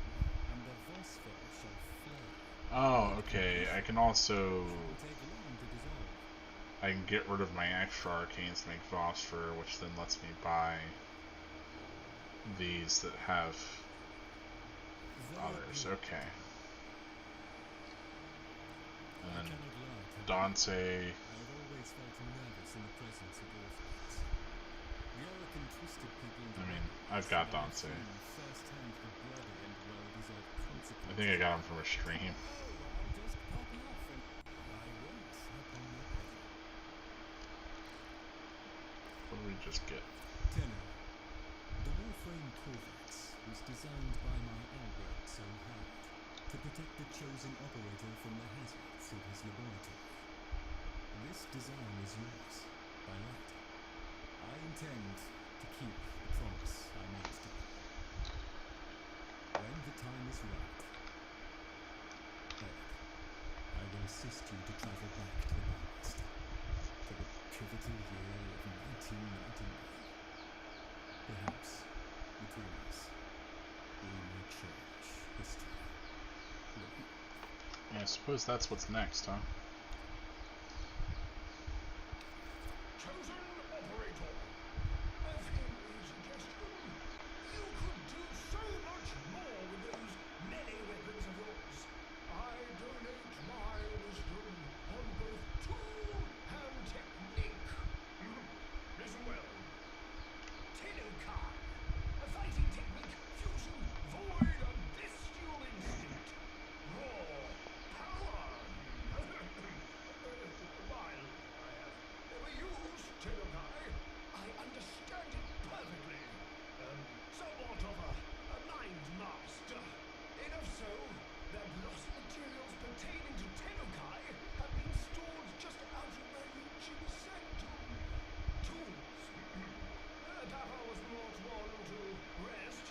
and the Vosper shall flow. Oh, okay. I can also Will take long to dissolve. I can get rid of my extra arcanes to make Phosphor, which then lets me buy these that have others. Okay. And I then cannot lie, Tenno. Dante. I've always felt nervous in the presence of orphans. The Oracle twisted people into I mean, rebels, I've got and I've Dante. seen firsthand the bloody and well-deserved consequences. I think I got him from a stream. Oh, I'll just pop off and I won't upon your pleasure. just get... Tenno. The Warframe Corvex was designed by my Albert O'Hara to protect the chosen operator from the hazards of his laboratory. This design is yours, by right. I intend to keep the promise I made to you. When the time is right, Ed, I will assist you to travel back to the past, to the pivotal year of 1999. Perhaps, between us, we may change history. Yeah, I suppose that's what's next, huh? Chosen operator, as in the suggestion, you could do so much more with those melee weapons of yours. I donate my wisdom on both tool and technique. Listen well. Tenno, a fighting technique, fusion, void, and bestial instinct. Raw power. While I have never used Tenno, I understand it perfectly. Somewhat of a mind master. Enough so that lost materials pertaining to Tenno have been stored just out of my reach in the sanctum. Tools. Papa was not one to rest.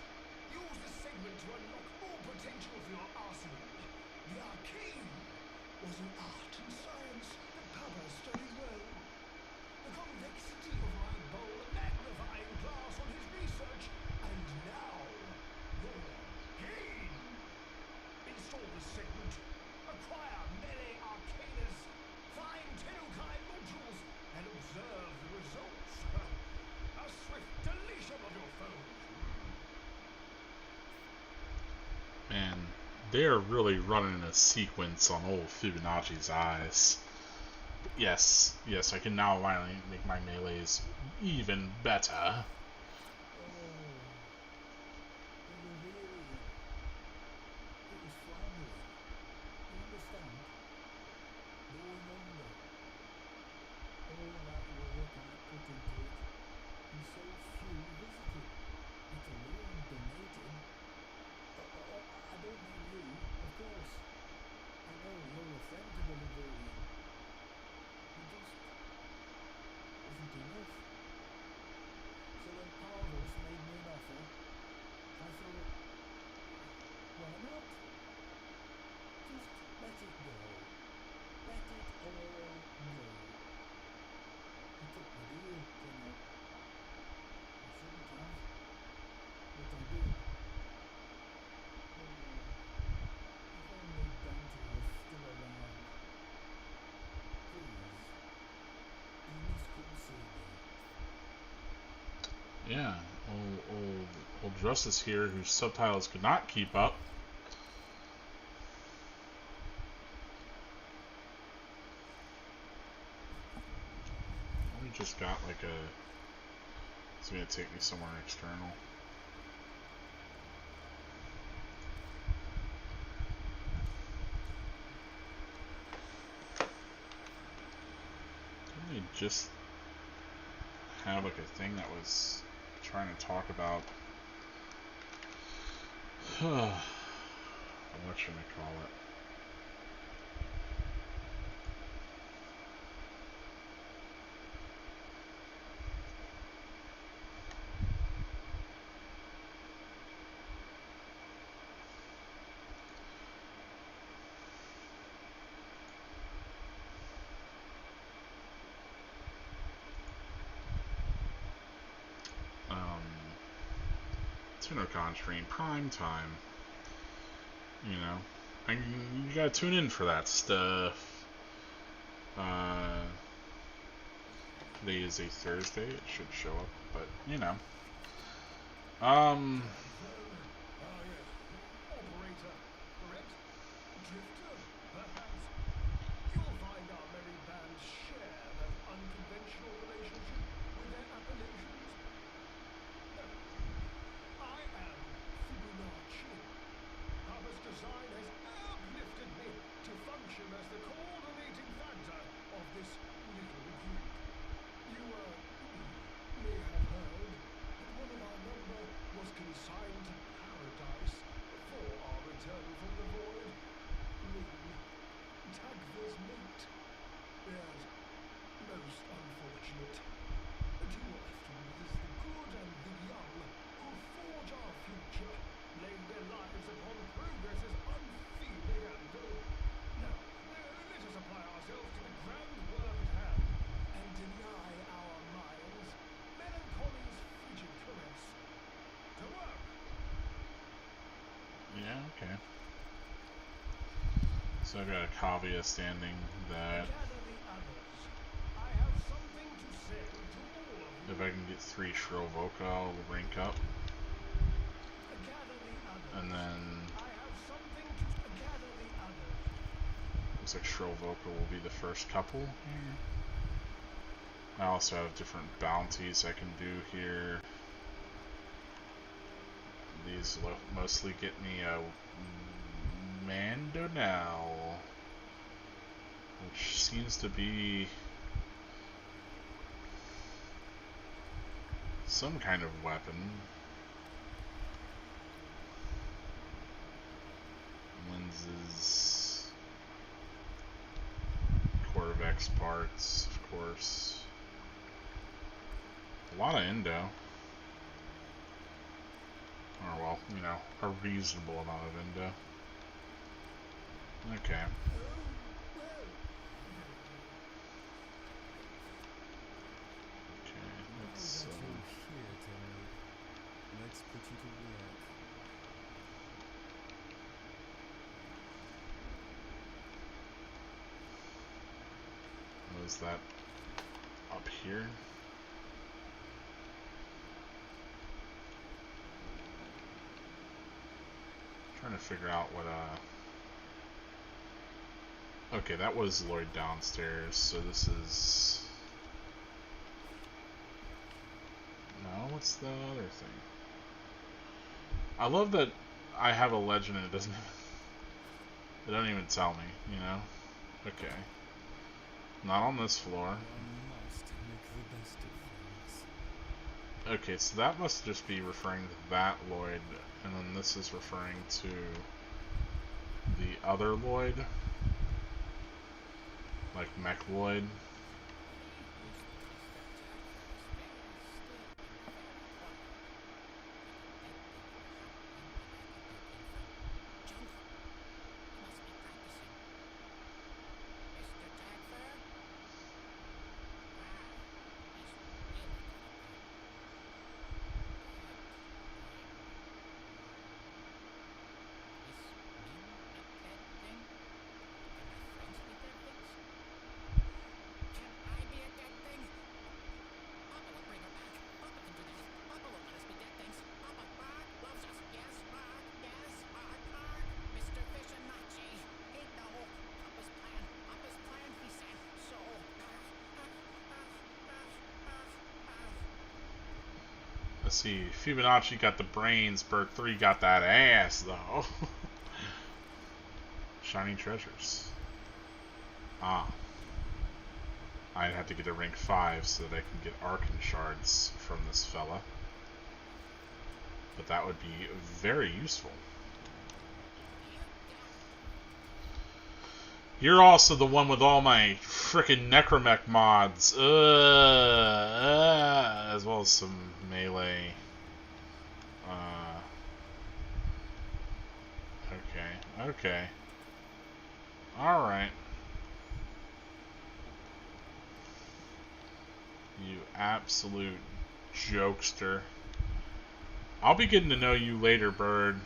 Use the segment to unlock more potential for your arsenal. The arcane was an art and science that Papa studied well. The convexity of my bowl, a magnifying glass on his research, and now your gain. Install the segment, acquire melee arcanas, find Tenno modules, and observe the results. A swift deletion of your foe. Man, they're really running a sequence on old Fibonacci's eyes. Yes, I can now finally make my melees even better. It was floundering. You understand? Going under. All that work I put into it, and so few visited, let alone donating. I don't mean you, of course. I know you're a friend to the Livorian. It just wasn't enough. So when Parvos made me an offer, I thought, why not? Just let it go. Let it all go. I took the deal, Tenno. I shouldn't have, but I did. If only Dante was still around. Please, you must come see me. Yeah, old Justice here, whose subtitles could not keep up. We just got like a... It's gonna take me somewhere external. Didn't we just have like a thing that was trying to talk about what should I call it? TennoCon stream, prime time. You know, you gotta tune in for that stuff. Today is a Thursday. It should show up, but you know. Operator, correct? Drifter, perhaps? You'll find our merry band share that unconventional relationship with their appellations. I am Fibonacci. Papa's design has uplifted me to function as the coordinating factor of this little group. You may Okay. So I've got a Kavia standing that Gather the others. I have something to say to all of you. if I can get 3 Shrill Voca, I'll rank up. Gather the others. And then I have something to gather the others. looks like Shrill Voca will be the first couple. I also have different bounties I can do here. These mostly get me a Mando now, which seems to be some kind of weapon. Lenses, Corvex parts, of course. A lot of Indo. Or, well, you know, a reasonable amount of Indo. Okay. Okay, let's, Now that you're here, Tenno, let's put you to work. what is that up here? Trying to figure out what, okay, that was Lloyd downstairs, so this is... No, what's the other thing? I love that I have a legend and it doesn't even tell me, you know? Okay. Not on this floor. One must make the best of things. Okay, so that must just be referring to that Lloyd, and then this is referring to the other Lloyd. Like Mech Lloyd. Let's see, Fibonacci got the brains, Berg 3 got that ass, though. Shining treasures. Ah. I'd have to get a rank 5 so that I can get Arcan shards from this fella. But that would be very useful. You're also the one with all my frickin' Necromech mods. As well as some melee. Okay. Alright. You absolute jokester. I'll be getting to know you later, Bird.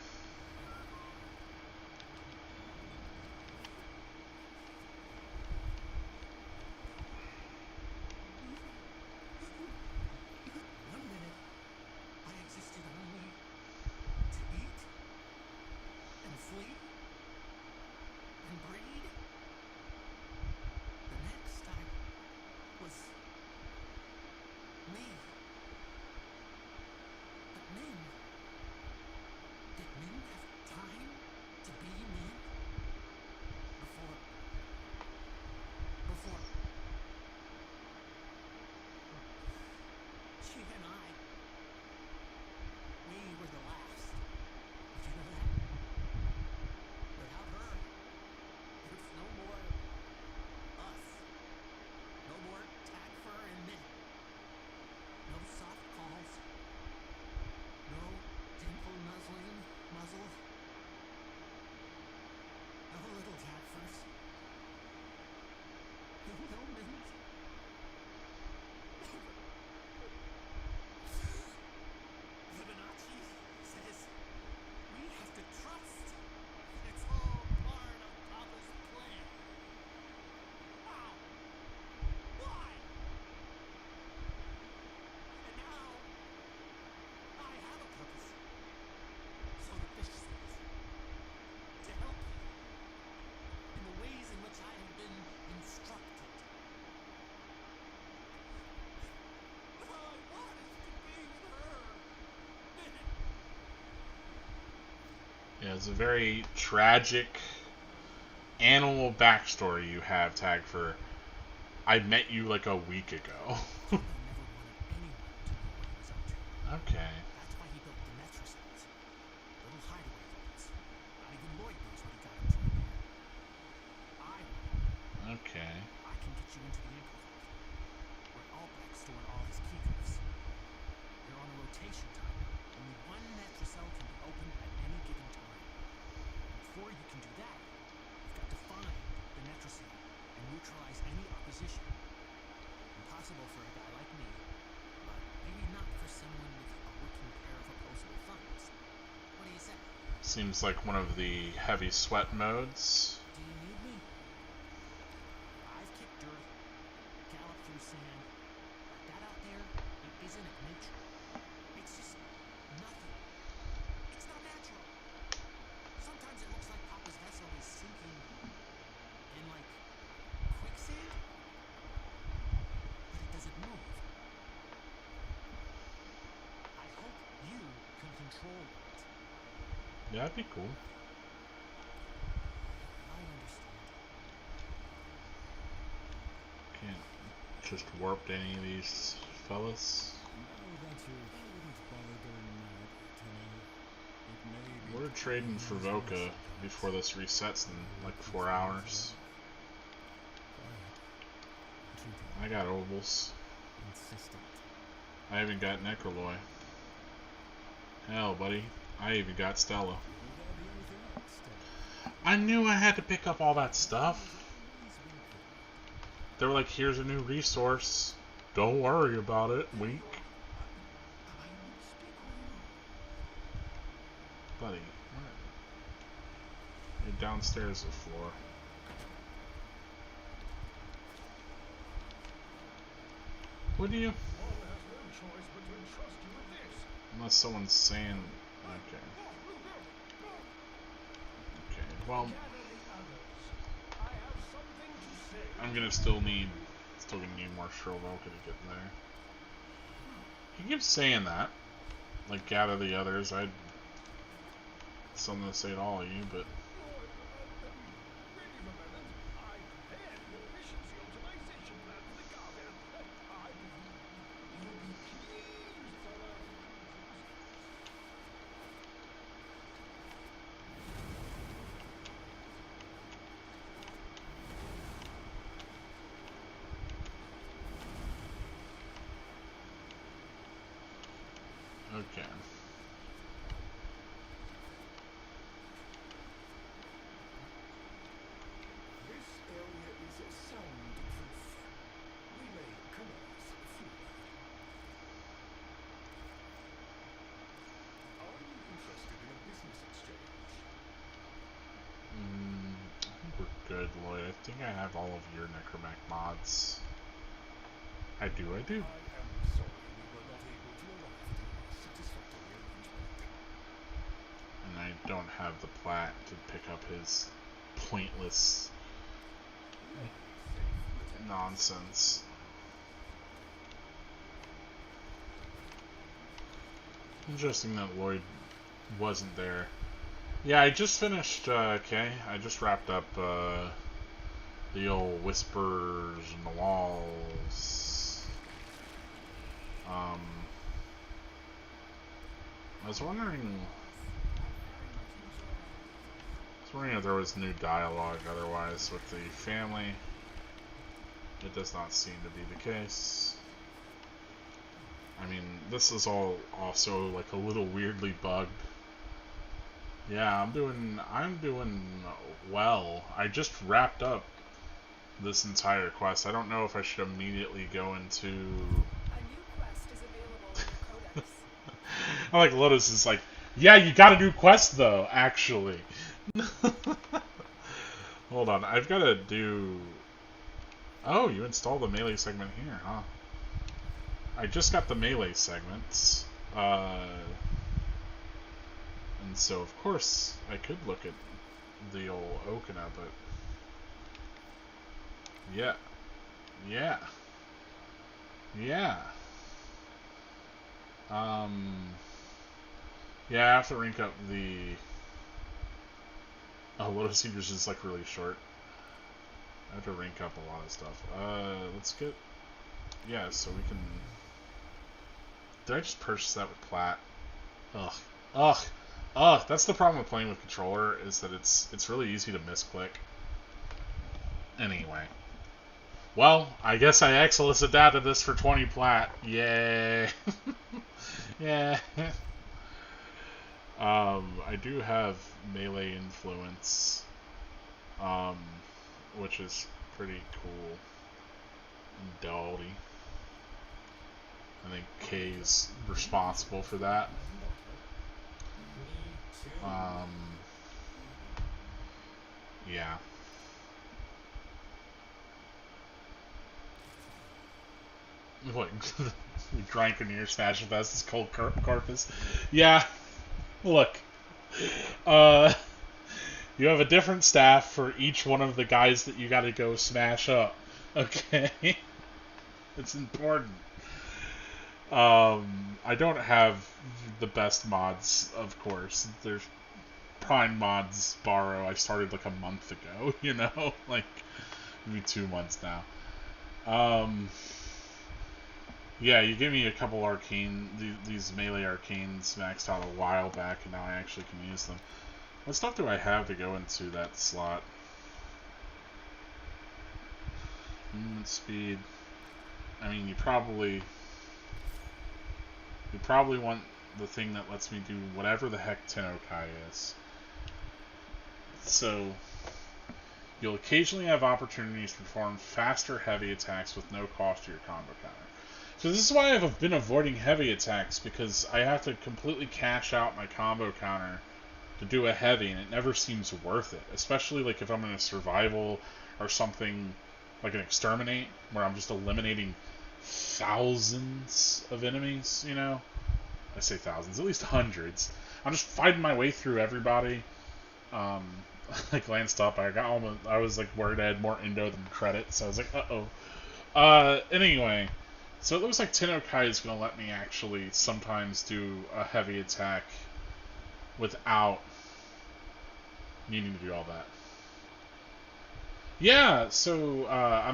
One minute, I existed only to eat and flee and breed. The next I was me. But Min did Min It's a very tragic animal backstory you have, Tag, for I met you like a week ago. Tenno never wanted anyone to know what he was up to. Okay. That's why he built the metro cells. Little hideaway vaults. Not even Lloyd knows what he got up to in there. I will. Okay. I can get you into the anchor vault, where Albrecht stored all his key glyphs. They're on a rotation timer. Only one metro cell can be opened at any given time. Before you can do that, you've got to find the metro cell and neutralize any opposition. Impossible for a guy like me, but maybe not for someone with a working pair of opposable thumbs. What do you say? Seems like one of the heavy sweat modes. Do you need me? I've kicked dirt, galloped through sand, but that out there, it isn't adventure. It's just nothing. It's not natural. Sometimes it looks like Papa's vessel is sinking in like quicksand, but it doesn't move. I hope you can control it. Yeah, that'd be cool. I understand. Can't just warp to any of these fellas. Now that you wouldn't bother going mad, Tenno, it may be We're trading for Voka before this resets in like 4 hours. I got ovals. insistent. I even got Necroloy. Hell, buddy. I even got Stella. Will there be anything else, Tenno? I knew I had to pick up all that stuff. Always been good. They were like, here's a new resource. Don't worry about it, weak. I will speak with you. Buddy, you're downstairs the floor. What do you? One has no choice but to entrust you with this. Unless someone's saying, okay, okay. Well, Gather the others. I have something to say. I'm gonna still gonna need more Shrivelka to get there. He keeps saying that, like gather the others. I'd something to say to all of you, but Wait a moment. I prepared the efficiency optimization plan for the Guardian. You'll be pleased, fellow. okay. This area is soundproof. We may commence fluid. Are you interested in a business exchange? I think we're good, Lloyd. I think I have all of your Necromac mods. I do. I am sorry we were not able to arrive at a satisfactory arrangement. And I don't have the plat to pick up his pointless nonsense. Interesting that Lloyd wasn't there. Yeah, I just finished, okay, I just wrapped up, the old Whispers in the Walls. I was wondering if there was new dialogue otherwise with the family. It does not seem to be the case. I mean, this is all also like a little weirdly bugged. Yeah, I'm doing well. I just wrapped up this entire quest. I don't know if I should immediately go into A new quest is available in your codex. I like Lotus is like, yeah, you got a new quest though, actually. Hold on, I've got to do. Oh, you installed the melee segment here, huh? I just got the melee segments, and so of course I could look at the old Okina, but yeah, yeah, yeah. Yeah, I have to rank up the Oh, Lotus Seekers is like really short. I have to rank up a lot of stuff. Let's get... Yeah, so we can... Did I just purchase that with Plat? Ugh. Ugh. Ugh. That's the problem with playing with controller, is that it's really easy to misclick. Anyway. Well, I guess I Exilus adapted this for 20 Plat. Yay. Yeah. I do have melee influence, which is pretty cool. And Daldy. I think K's responsible for that. Yeah. What? Drank-a-near Smash Fest is cold corpus. Yeah. Look. You have a different staff for each one of the guys that you gotta go smash up. Okay? It's important. I don't have the best mods, of course. There's Prime mods borrow. I started like a month ago, you know? Like, maybe 2 months now. Yeah, you gave me a couple arcane, these melee arcanes maxed out a while back, and now I actually can use them. What stuff do I have to go into that slot? Movement speed. I mean, you probably want the thing that lets me do whatever the heck Tenno Kai is. So, you'll occasionally have opportunities to perform faster heavy attacks with no cost to your combo counter. So this is why I've been avoiding heavy attacks, because I have to completely cash out my combo counter to do a heavy, and it never seems worth it. Especially like if I'm in a survival or something like an exterminate, where I'm just eliminating thousands of enemies, you know? I say thousands, at least hundreds. I'm just fighting my way through everybody. I glanced up, I was like worried I had more endo than credit, so I was like, uh-oh. Anyway, so it looks like Tenno Kai is going to let me actually sometimes do a heavy attack without needing to do all that. Yeah, so I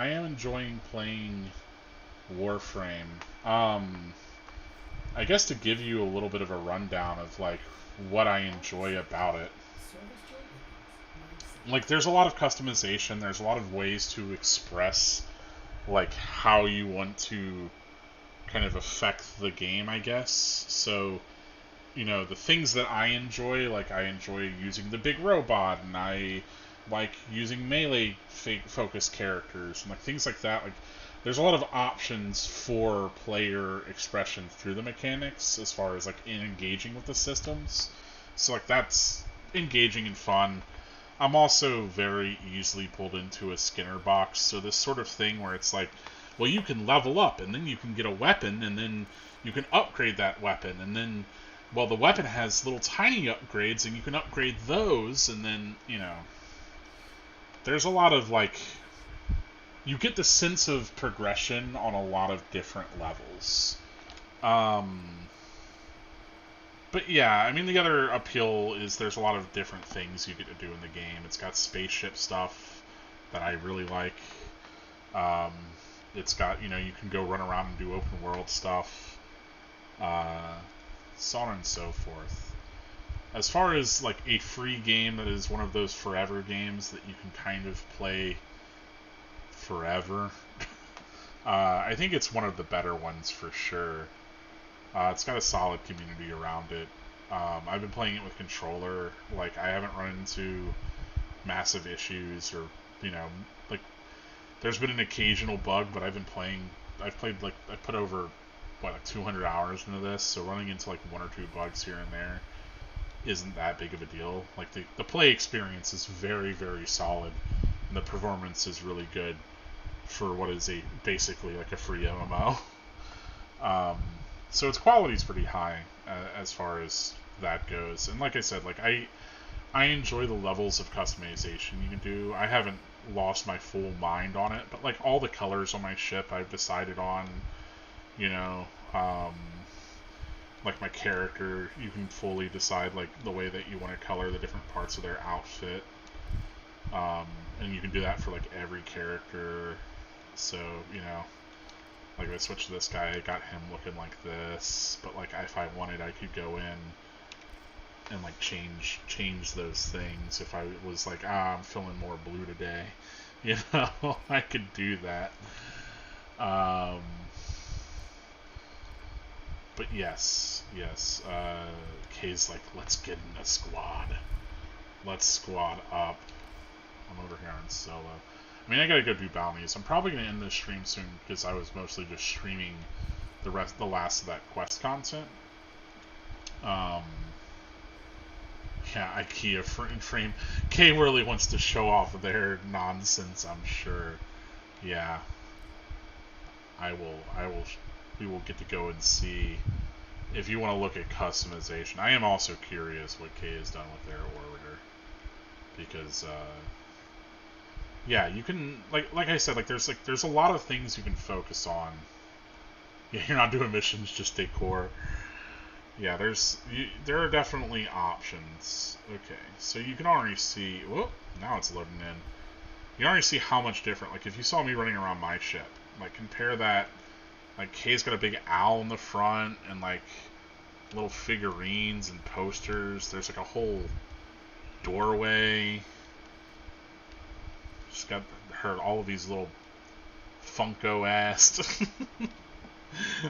am enjoying playing Warframe. I guess to give you a little bit of a rundown of like what I enjoy about it. Like, there's a lot of customization, there's a lot of ways to express like how you want to kind of affect the game, I guess. So, you know, the things that I enjoy, like I enjoy using the big robot, and I like using melee focused characters, and like things like that. Like, there's a lot of options for player expression through the mechanics as far as like engaging with the systems. So like that's engaging and fun. I'm also very easily pulled into a Skinner box, so this sort of thing where it's like, well, you can level up, and then you can get a weapon, and then you can upgrade that weapon, and then, well, the weapon has little tiny upgrades, and you can upgrade those, and then, you know, there's a lot of, like, you get the sense of progression on a lot of different levels. But yeah, I mean, the other appeal is there's a lot of different things you get to do in the game. It's got spaceship stuff that I really like. It's got, you know, you can go run around and do open world stuff. So on and so forth. As far as like a free game that is one of those forever games that you can kind of play forever, I think it's one of the better ones for sure. It's got a solid community around it. I've been playing it with controller. Like, I haven't run into massive issues, or, you know, like, there's been an occasional bug, but I put over, like 200 hours into this, so running into like 1 or 2 bugs here and there isn't that big of a deal. Like, the play experience is very, very solid, and the performance is really good for what is basically like a free MMO. So its quality is pretty high as far as that goes. And like I said, like I enjoy the levels of customization you can do. I haven't lost my full mind on it, but like all the colors on my ship I've decided on, you know, like my character, you can fully decide like the way that you want to color the different parts of their outfit. And you can do that for like every character. So, you know, like if I switch to this guy, I got him looking like this, but like if I wanted, I could go in and like change those things. If I was like, I'm feeling more blue today, you know, I could do that. But yes, Kay's like, let's get in a squad. Let's squad up. I'm over here on solo. I mean, I gotta go do bounties. I'm probably gonna end this stream soon because I was mostly just streaming the last of that quest content. Yeah, IKEA frame. Kay really wants to show off their nonsense, I'm sure. Yeah. I will. We will get to go and see. If you want to look at customization, I am also curious what Kay has done with their orbiter, because yeah, you can like I said, there's a lot of things you can focus on. Yeah, you're not doing missions, just decor. Yeah, there are definitely options. Okay, so you can already see. Whoop! Now it's loading in. You can already see how much different. Like if you saw me running around my ship, like compare that. Like Kay's got a big owl in the front and like little figurines and posters. There's like a whole doorway. She's got all of these little Funko ass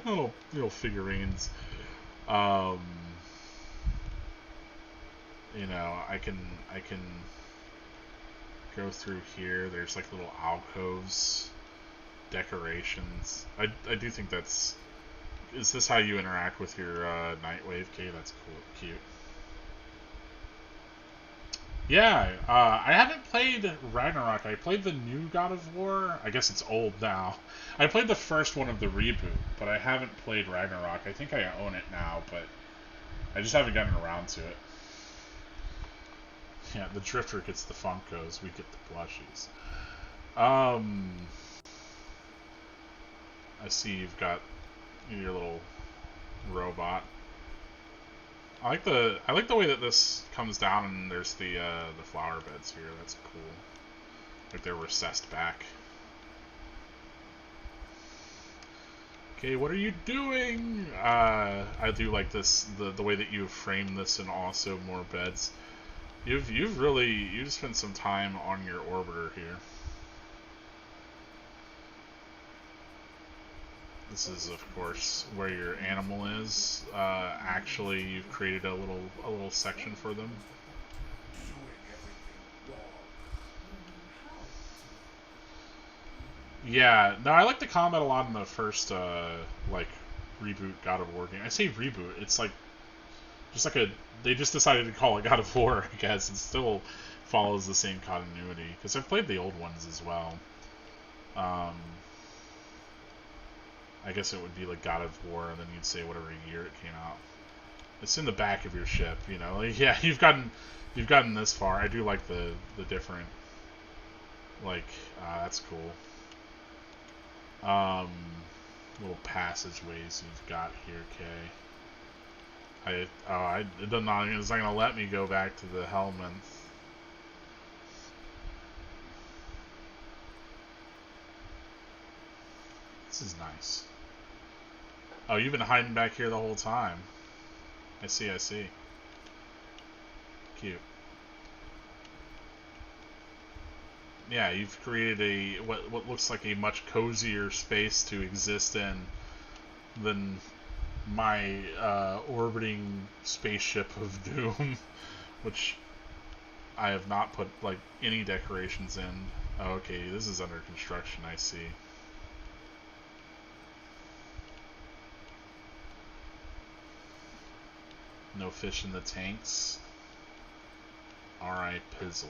little figurines. You know, I can go through here. There's like little alcoves, decorations. I do think that's. Is this how you interact with your Nightwave? Okay, that's cool, cute. Yeah, I haven't played Ragnarok. I played the new God of War. I guess it's old now. I played the first one of the reboot, but I haven't played Ragnarok. I think I own it now, but I just haven't gotten around to it. Yeah, the Drifter gets the Funkos, we get the plushies. I see you've got your little robot. I like the way that this comes down and there's the flower beds here. That's cool. Like they're recessed back. Okay, what are you doing? I do like this the way that you framed this and also more beds. You've spent some time on your orbiter here. This is, of course, where your animal is. Actually, you've created a little section for them. Yeah, no, I like the combat a lot in the first, like, reboot God of War game. I say reboot, it's like, just like they just decided to call it God of War, I guess. It still follows the same continuity, because I've played the old ones as well. I guess it would be like God of War, and then you'd say whatever year it came out. It's in the back of your ship, you know. Like, yeah, you've gotten this far. I do like the different, like, that's cool. Little passageways you've got here, Kay. It's not gonna let me go back to the Helminth. This is nice. Oh, you've been hiding back here the whole time. I see. Cute. Yeah, you've created what looks like a much cozier space to exist in than my orbiting spaceship of doom, which I have not put like any decorations in. Oh, okay, this is under construction. I see. No fish in the tanks. Alright, Pizzle.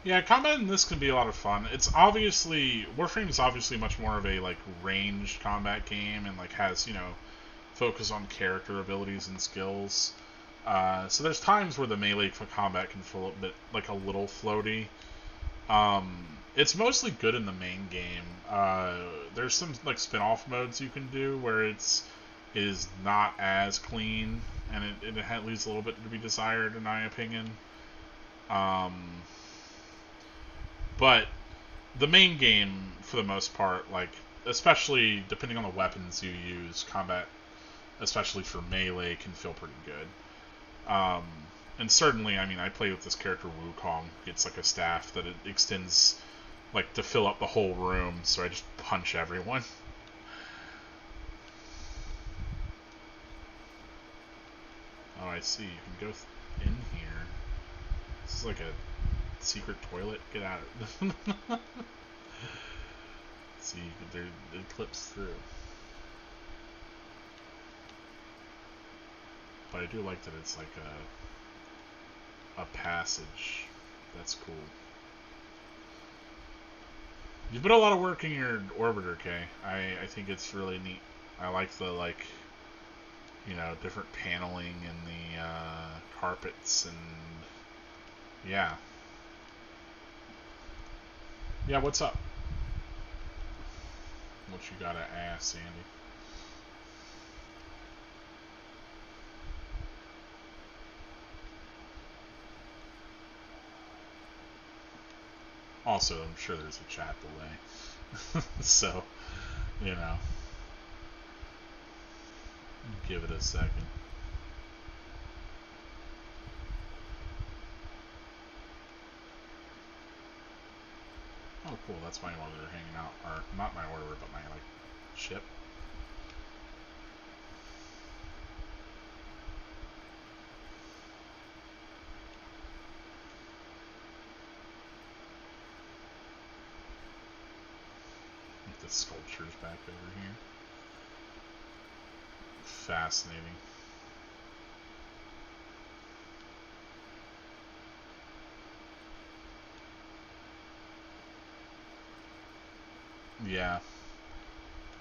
Yeah, combat in this can be a lot of fun. It's obviously Warframe is obviously much more of a like ranged combat game and like has, you know, focus on character abilities and skills. So there's times where the melee combat can feel a bit like a little floaty. It's mostly good in the main game. There's some like spin-off modes you can do where it is not as clean, and it leaves a little bit to be desired, in my opinion. But the main game, for the most part, like especially depending on the weapons you use, combat, especially for melee, can feel pretty good. And certainly, I mean, I play with this character Wukong. It's like a staff that it extends, like, to fill up the whole room, so I just punch everyone. Oh, I see. You can go in here. This is like a secret toilet. Get out of it. See, it clips through. But I do like that it's like a passage. That's cool. You put a lot of work in your orbiter, Kay. I think it's really neat. I like the, like, you know, different paneling and the carpets and yeah. Yeah, what's up? What you gotta ask, Sandy? Also, I'm sure there's a chat delay. So, you know. Give it a second. Oh, cool. That's my order hanging out. Or, not my order, but my, like, ship. The sculptures back over here. Fascinating. Yeah.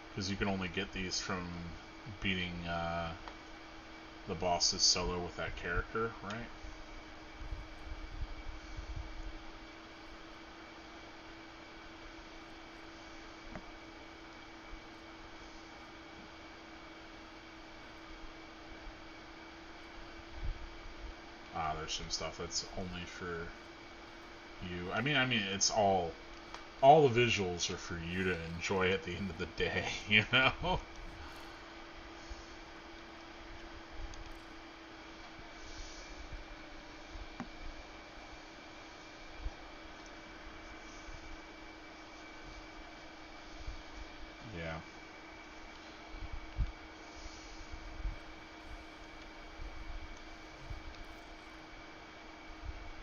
Because you can only get these from beating the bosses solo with that character, right? There's some stuff that's only for you. I mean, it's all the visuals are for you to enjoy at the end of the day, you know? Yeah.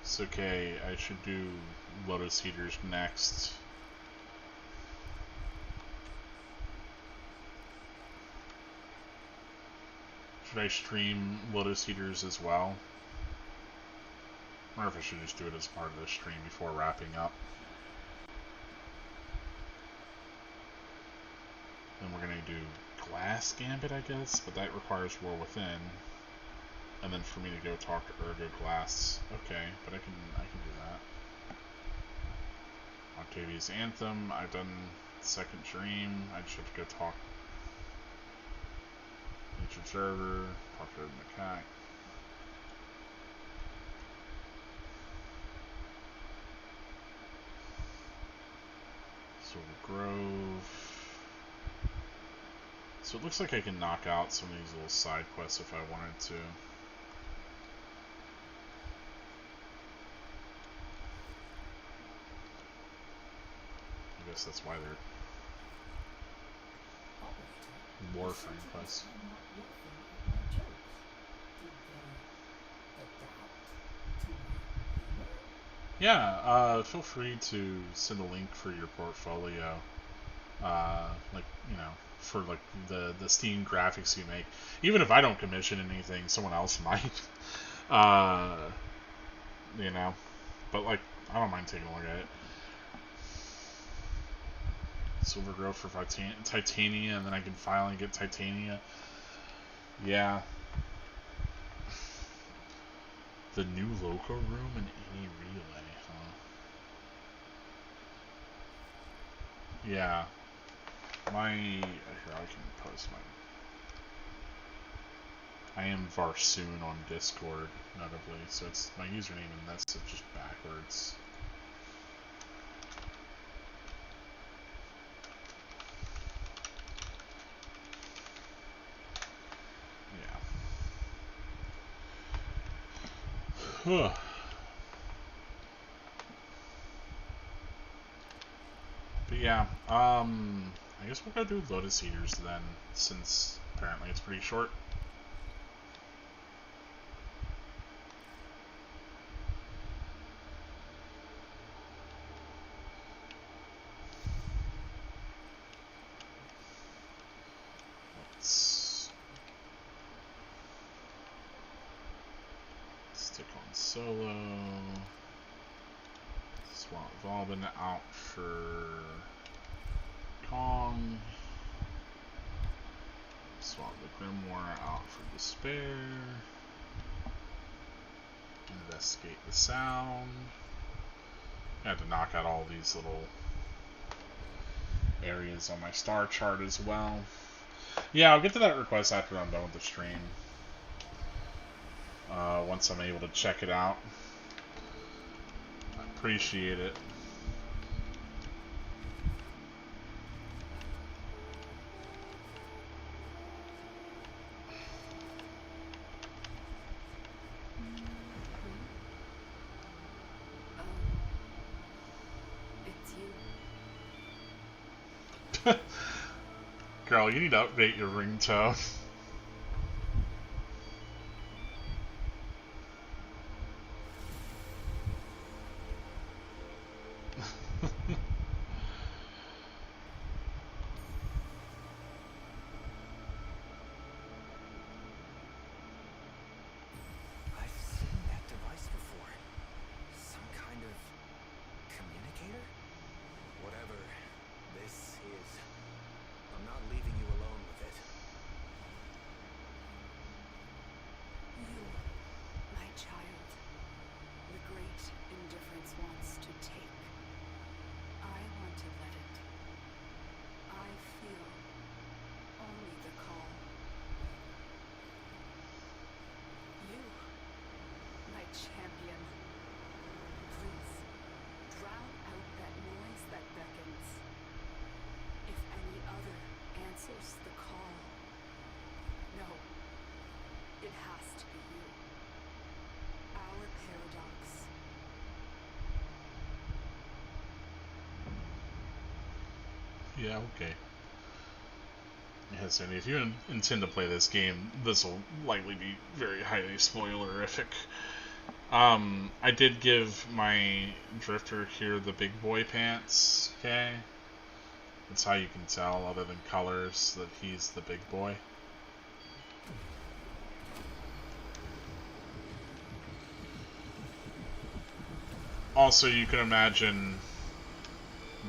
It's okay, I should do Lotus Heaters next. Should I stream Lotus Heaters as well? I wonder if I should just do it as part of the stream before wrapping up. Then we're gonna do Glass Gambit, I guess, but that requires War Within. And then for me to go talk to Ergo Glass. Okay, but I can do that. Octavia's Anthem, I've done Second Dream, I just have to go talk each observer, talk to the macaque. Silver Grove. So it looks like I can knock out some of these little side quests if I wanted to. I guess that's why they're Warframe quests. Yeah, feel free to send a link for your portfolio. Like, you know, for like the Steam graphics you make. Even if I don't commission anything, someone else might. You know, but like, I don't mind taking a look at it. Silver Grove for Titania, and then I can finally get Titania. Yeah. The new local room and any relay, huh? Yeah. Here, I can post my... I am Varsoon on Discord, notably, so it's my username and that's just backwards. Yeah. But yeah, I guess we'll go do Lotus Eaters then, since apparently it's pretty short. Let's stick on solo. Swap Valbin out for Kong. Swap the Grimoire out for Despair. Investigate the sound. I had to knock out all these little areas on my star chart as well. Yeah, I'll get to that request after I'm done with the stream. Once I'm able to check it out. I appreciate it. Girl, you need to update your ringtone. Yeah, okay. Yes, and if you intend to play this game, this will likely be very highly spoilerific. I did give my drifter here the big boy pants, okay? That's how you can tell, other than colors, that he's the big boy. Also, you can imagine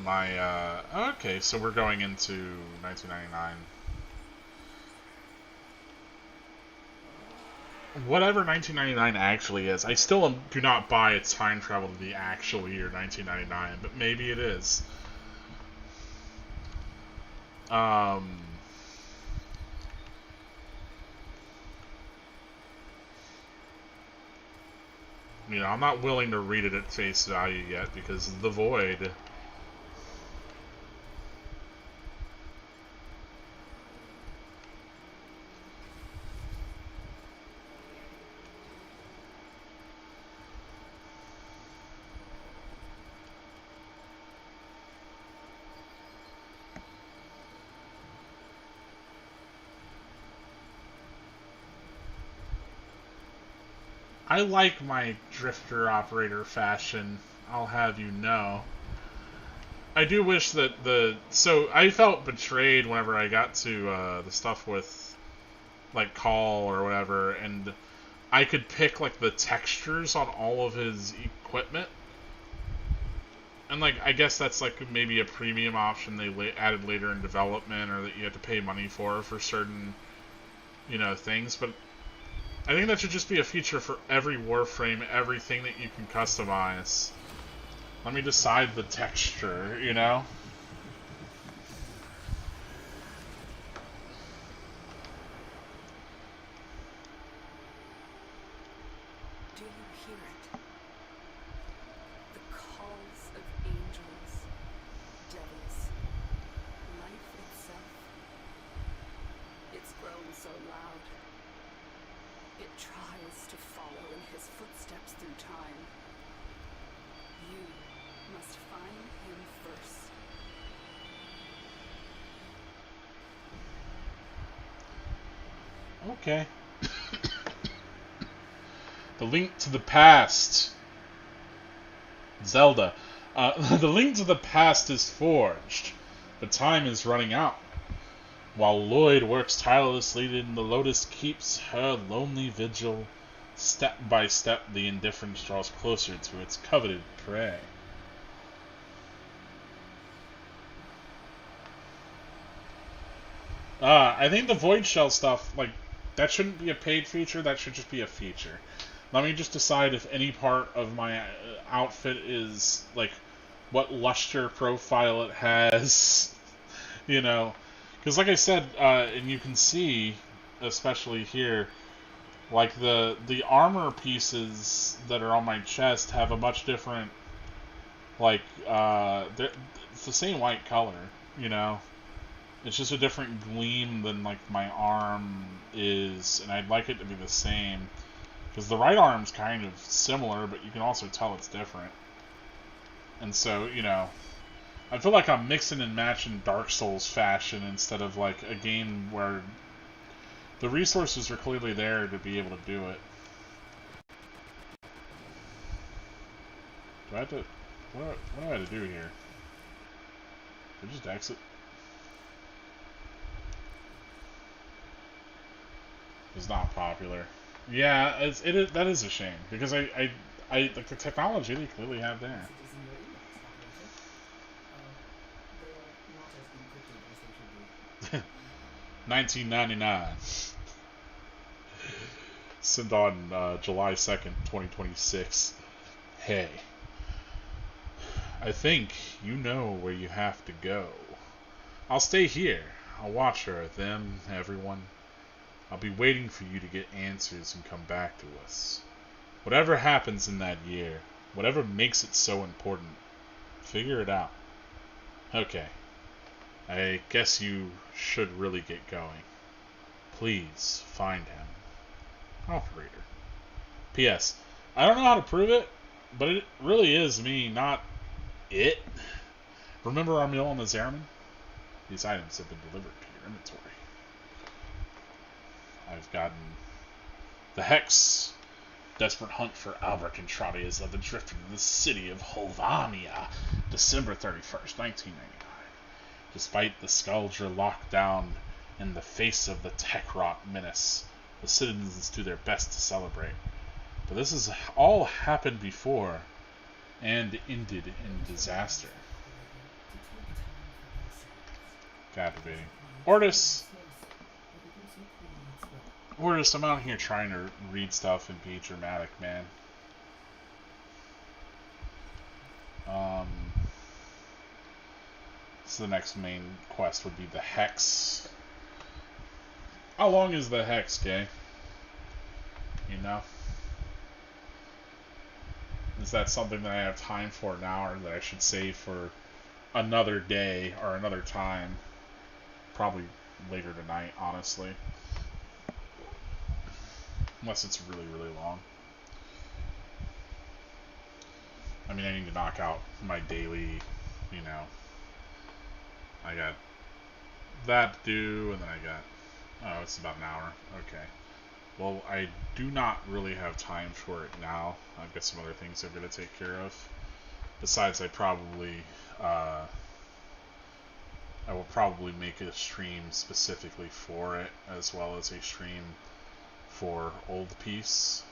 my, okay, so we're going into 1999. Whatever 1999 actually is, I still do not buy its time travel to the actual year 1999, but maybe it is. You know, I'm not willing to read it at face value yet because of the void. I like my drifter operator fashion, I'll have you know. I do wish that so I felt betrayed whenever I got to the stuff with like Call or whatever, and I could pick like the textures on all of his equipment. And like I guess that's like maybe a premium option they added later in development, or that you have to pay money for certain, you know, things, but I think that should just be a feature for every Warframe, everything that you can customize. Let me decide the texture, you know? Do you hear it? The calls of angels, devils, life itself. It's grown so loud. It tries to follow in his footsteps through time. You must find him first. Okay. The Link to the Past. Zelda. The Link to the Past is forged. The time is running out. While Lloyd works tirelessly in the Lotus keeps her lonely vigil, step by step the indifference draws closer to its coveted prey. I think the Void Shell stuff, like, that shouldn't be a paid feature, that should just be a feature. Let me just decide if any part of my outfit is, like, what luster profile it has, you know. Because like I said, and you can see, especially here, like, the armor pieces that are on my chest have a much different, like, it's the same white color, you know. It's just a different gleam than, like, my arm is, and I'd like it to be the same. Because the right arm's kind of similar, but you can also tell it's different. And so, you know, I feel like I'm mixing and matching Dark Souls fashion instead of, like, a game where the resources are clearly there to be able to do it. Do I have to... What do I have to do here? Do I just exit? It's not popular. Yeah, that is a shame because I like the technology they clearly have there. Messages in your emails, operator. They are not as encrypted as they should be. 1999. Sent on July 2nd, 2026. Hey, I think you know where you have to go. I'll stay here. I'll watch her, them, everyone. I'll be waiting for you to get answers and come back to us. Whatever happens in that year, whatever makes it so important, figure it out. Okay. I guess you should really get going. Please find him. Operator. P.S. I don't know how to prove it, but it really is me, not it. Remember our meal on the Zariman? These items have been delivered to your inventory. I've gotten the Hex. Desperate hunt for Albert and Trotty led the drifter to the city of Holvania, December 31st, 1999. Despite the Skuldra lockdown in the face of the tech-rot menace, the citizens do their best to celebrate. But this has all happened before and ended in disaster. Captivating. Ortis! Ortis, I'm out here trying to read stuff and be dramatic, man. So the next main quest would be the Hex. How long is the Hex, Kay? You know? Is that something that I have time for now, or that I should save for another day or another time? Probably later tonight, honestly. Unless it's really, really long. I mean, I need to knock out my daily, you know. I got that to do, and then I got... Oh, it's about an hour. Okay. Well, I do not really have time for it now. I've got some other things I've got to take care of. Besides, I will probably make a stream specifically for it, as well as a stream for Old Peace.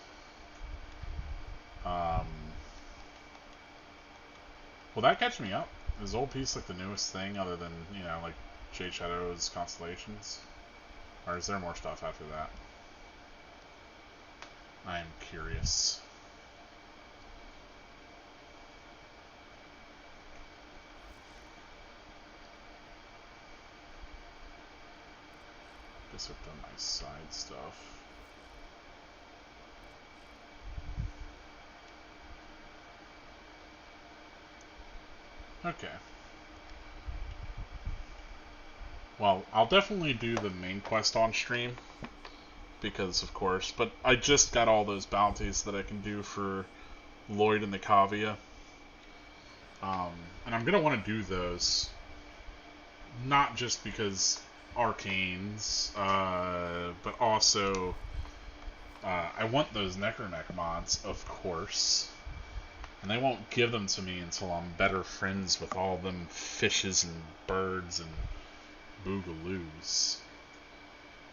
Will that catch me up? Is Old Peace like the newest thing, other than, you know, like Jade Shadow's Constellations? Or is there more stuff after that? I am curious. Guess I've done my side stuff. Okay. Well, I'll definitely do the main quest on stream, because of course, but I just got all those bounties that I can do for Lloyd and the Cavia. And I'm going to want to do those, not just because arcanes, but also I want those Necroneck mods, of course. And they won't give them to me until I'm better friends with all them fishes and birds and boogaloos.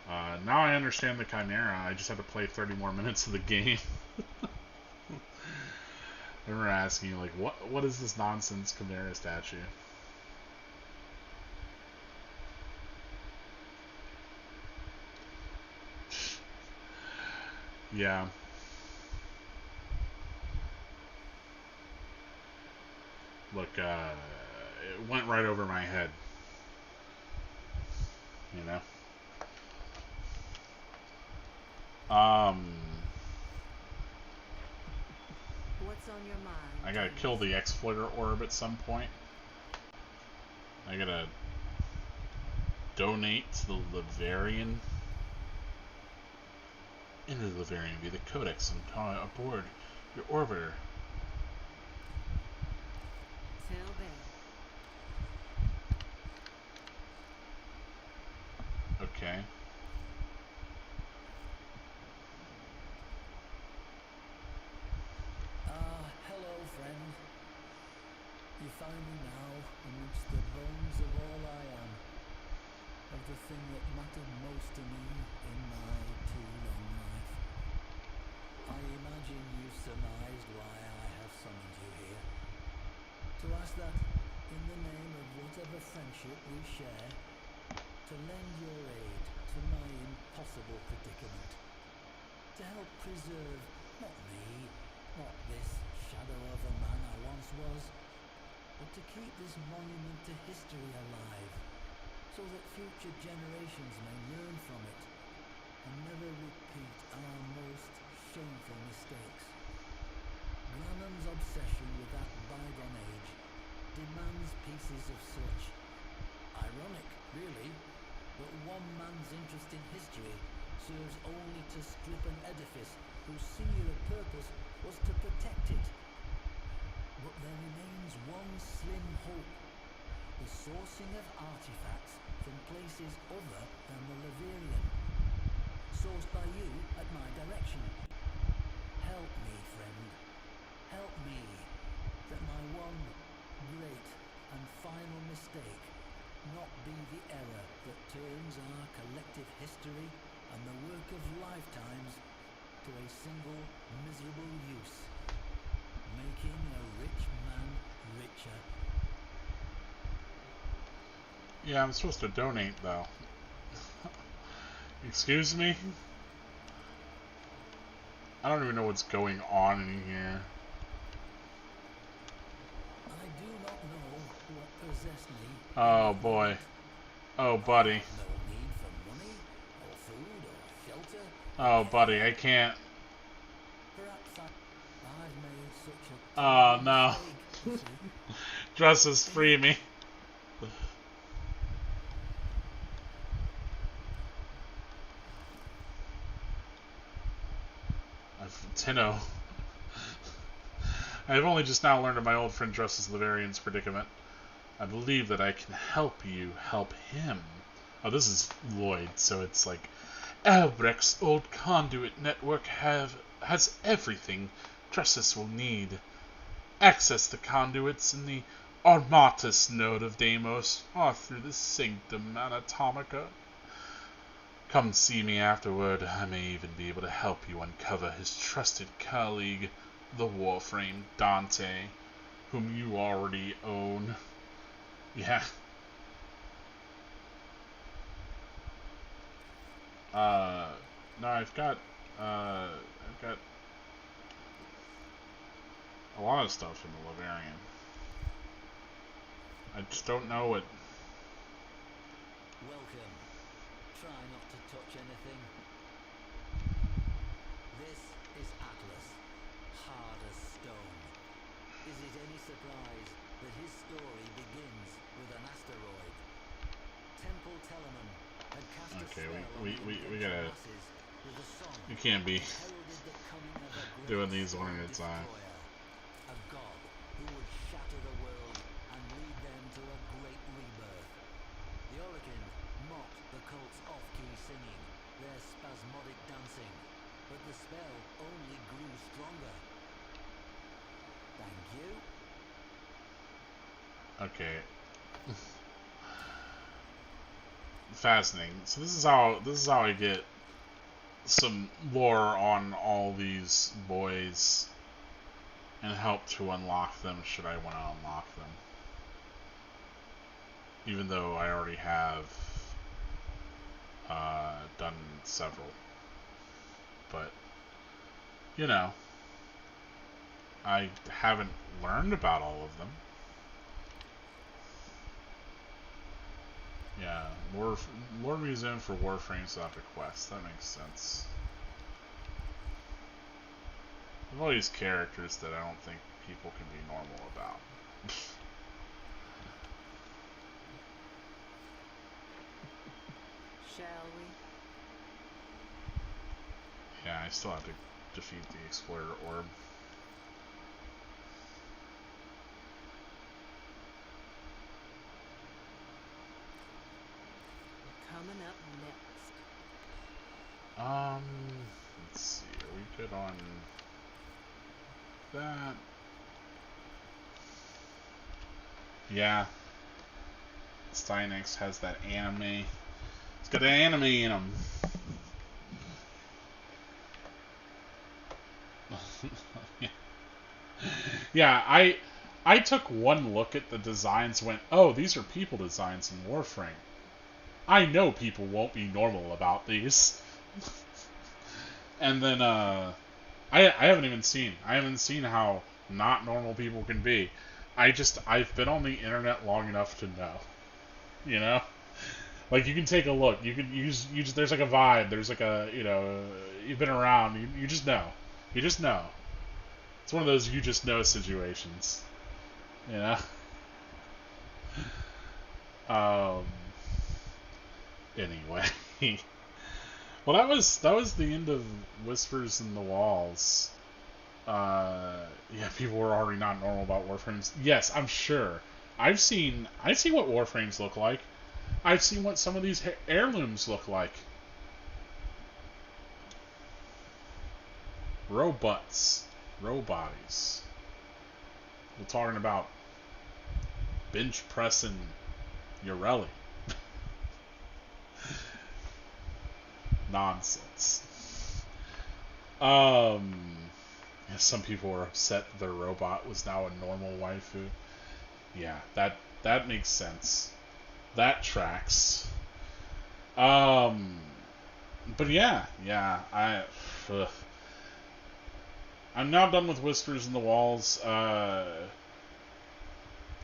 Now I understand the Chimera. I just had to play 30 more minutes of the game. They were asking, like, what is this nonsense Chimera statue? Yeah. Look, it went right over my head. You know? What's on your mind? I gotta kill the Exploiter Orb at some point. I gotta donate to the Laverian. Into the Laverian via the Codex and aboard your orbiter. Till then. Okay. Hello, friend. You find me now amidst the bones of all I am, of the thing that mattered most to me in my too long life. I imagine you've surmised why I have summoned you here. To ask that, in the name of whatever friendship we share, to lend your aid to my impossible predicament. To help preserve, not me, not this shadow of a man I once was, but to keep this monument to history alive, so that future generations may learn from it and never repeat our most shameful mistakes. Granum's obsession with that bygone age demands pieces of such. Ironic, really, but one man's interest in history serves only to strip an edifice whose singular purpose was to protect it. But there remains one slim hope: the sourcing of artifacts from places other than the Laverian, sourced by you at my direction. Help me, friend. Help me, that my one great and final mistake not be the error that turns our collective history and the work of lifetimes to a single miserable use, making a rich man richer. Yeah, I'm supposed to donate, though. Excuse me? I don't even know what's going on in here. I do not know what possessed me. Oh, boy. Oh, buddy. No need for money, or food, or shelter. Oh, buddy, I can't. Perhaps I've made such a Oh, terrible no. mistake, you see. Dresses, free me. Tenno. I have only just now learned of my old friend Dresses Laverian's predicament. I believe that I can help you help him. Oh, this is Lloyd, so it's like Albrecht's old conduit network has everything Dresses will need. Access the conduits in the Armatus node of Deimos or through the Sanctum Anatomica. Come see me afterward. I may even be able to help you uncover his trusted colleague, the Warframe Dante, whom you already own. Yeah. No, I've got I've got a lot of stuff in the Lavarian. I just don't know what. Welcome. Try not to touch anything. This is Atlas, hard as stone. Is it any surprise that his story begins with an asteroid? Temple Telemann had cast a Okay, spell we on the gotta. masses with a song We can't be that heralded the coming of a great doing these one star at a time. destroyer, a god who would shatter the world and lead them to a great rebirth. The Oricon mocked the cult's off-key singing, their spasmodic dancing, but the spell only grew stronger. Thank you. Okay. Fascinating. So this is how I get some lore on all these boys and help to unlock them should I want to unlock them. Even though I already have done several. But, you know, I haven't learned about all of them. Yeah, lore museum for Warframes without a quest. That makes sense. There's all these characters that I don't think people can be normal about. Shall we? Yeah, I still have to defeat the Explorer Orb. Coming up next. Let's see. Are we good on that? Yeah. Steinix has that anime. It's got the anime in him. Yeah, I took one look at the designs, went, oh, these are people designs in Warframe. I know people won't be normal about these. And then I haven't even seen. I haven't seen how not normal people can be. I've been on the internet long enough to know. You know? Like, you can take a look. You can there's like a vibe. There's like a, you've been around. You just know. You just know. It's one of those you just know situations. You know? Anyway. Well, that was the end of Whispers in the Walls. Yeah, people were already not normal about Warframes. Yes, I'm sure. I've seen what Warframes look like. I've seen what some of these heirlooms look like. Robots. Row-bodies. We're talking about bench pressing Urelli. Nonsense. Yeah, some people were upset that their robot was now a normal waifu. Yeah, that makes sense. That tracks. But yeah, I'm now done with Whispers in the Walls. My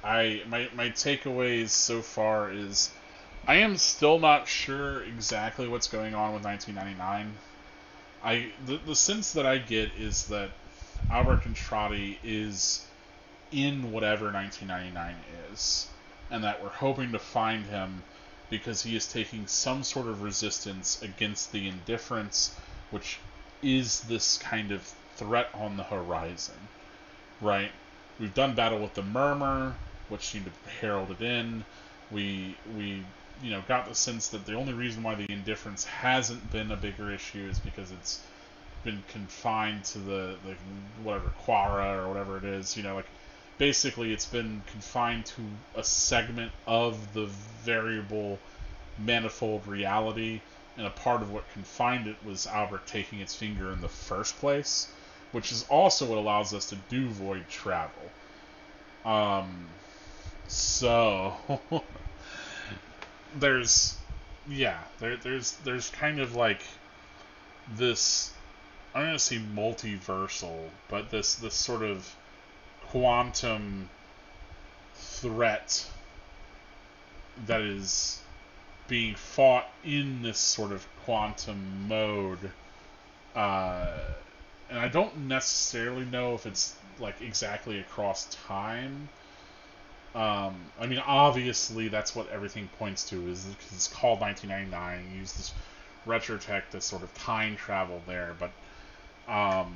takeaways so far is I am still not sure exactly what's going on with 1999. The sense that I get is that Albert Contrati is in whatever 1999 is, and that we're hoping to find him because he is taking some sort of resistance against the indifference, which is this kind of threat on the horizon, right? We've done battle with the Murmur, which seemed to herald it in. We got the sense that the only reason why the indifference hasn't been a bigger issue is because it's been confined to the whatever Quara or whatever it is. Basically it's been confined to a segment of the variable manifold reality, and a part of what confined it was Albert taking its finger in the first place, which is also what allows us to do void travel. So there's kind of like this I'm gonna say multiversal, but this sort of quantum threat that is being fought in this sort of quantum mode. Uh, and I don't necessarily know if it's like exactly across time. I mean, obviously, that's what everything points to. Is because it's called 1999. You use this retro tech to sort of time travel there, but um,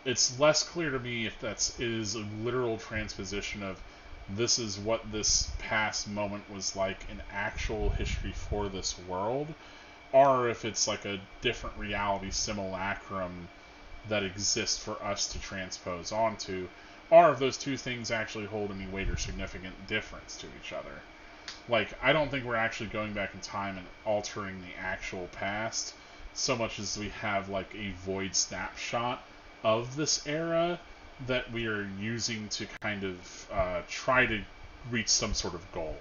it's less clear to me if that's is a literal transposition of this is what this past moment was like in actual history for this world, or if it's like a different reality simulacrum that exists for us to transpose onto, or if those two things actually hold any weight or significant difference to each other. Like, I don't think we're actually going back in time and altering the actual past so much as we have like a void snapshot of this era that we are using to kind of try to reach some sort of goal,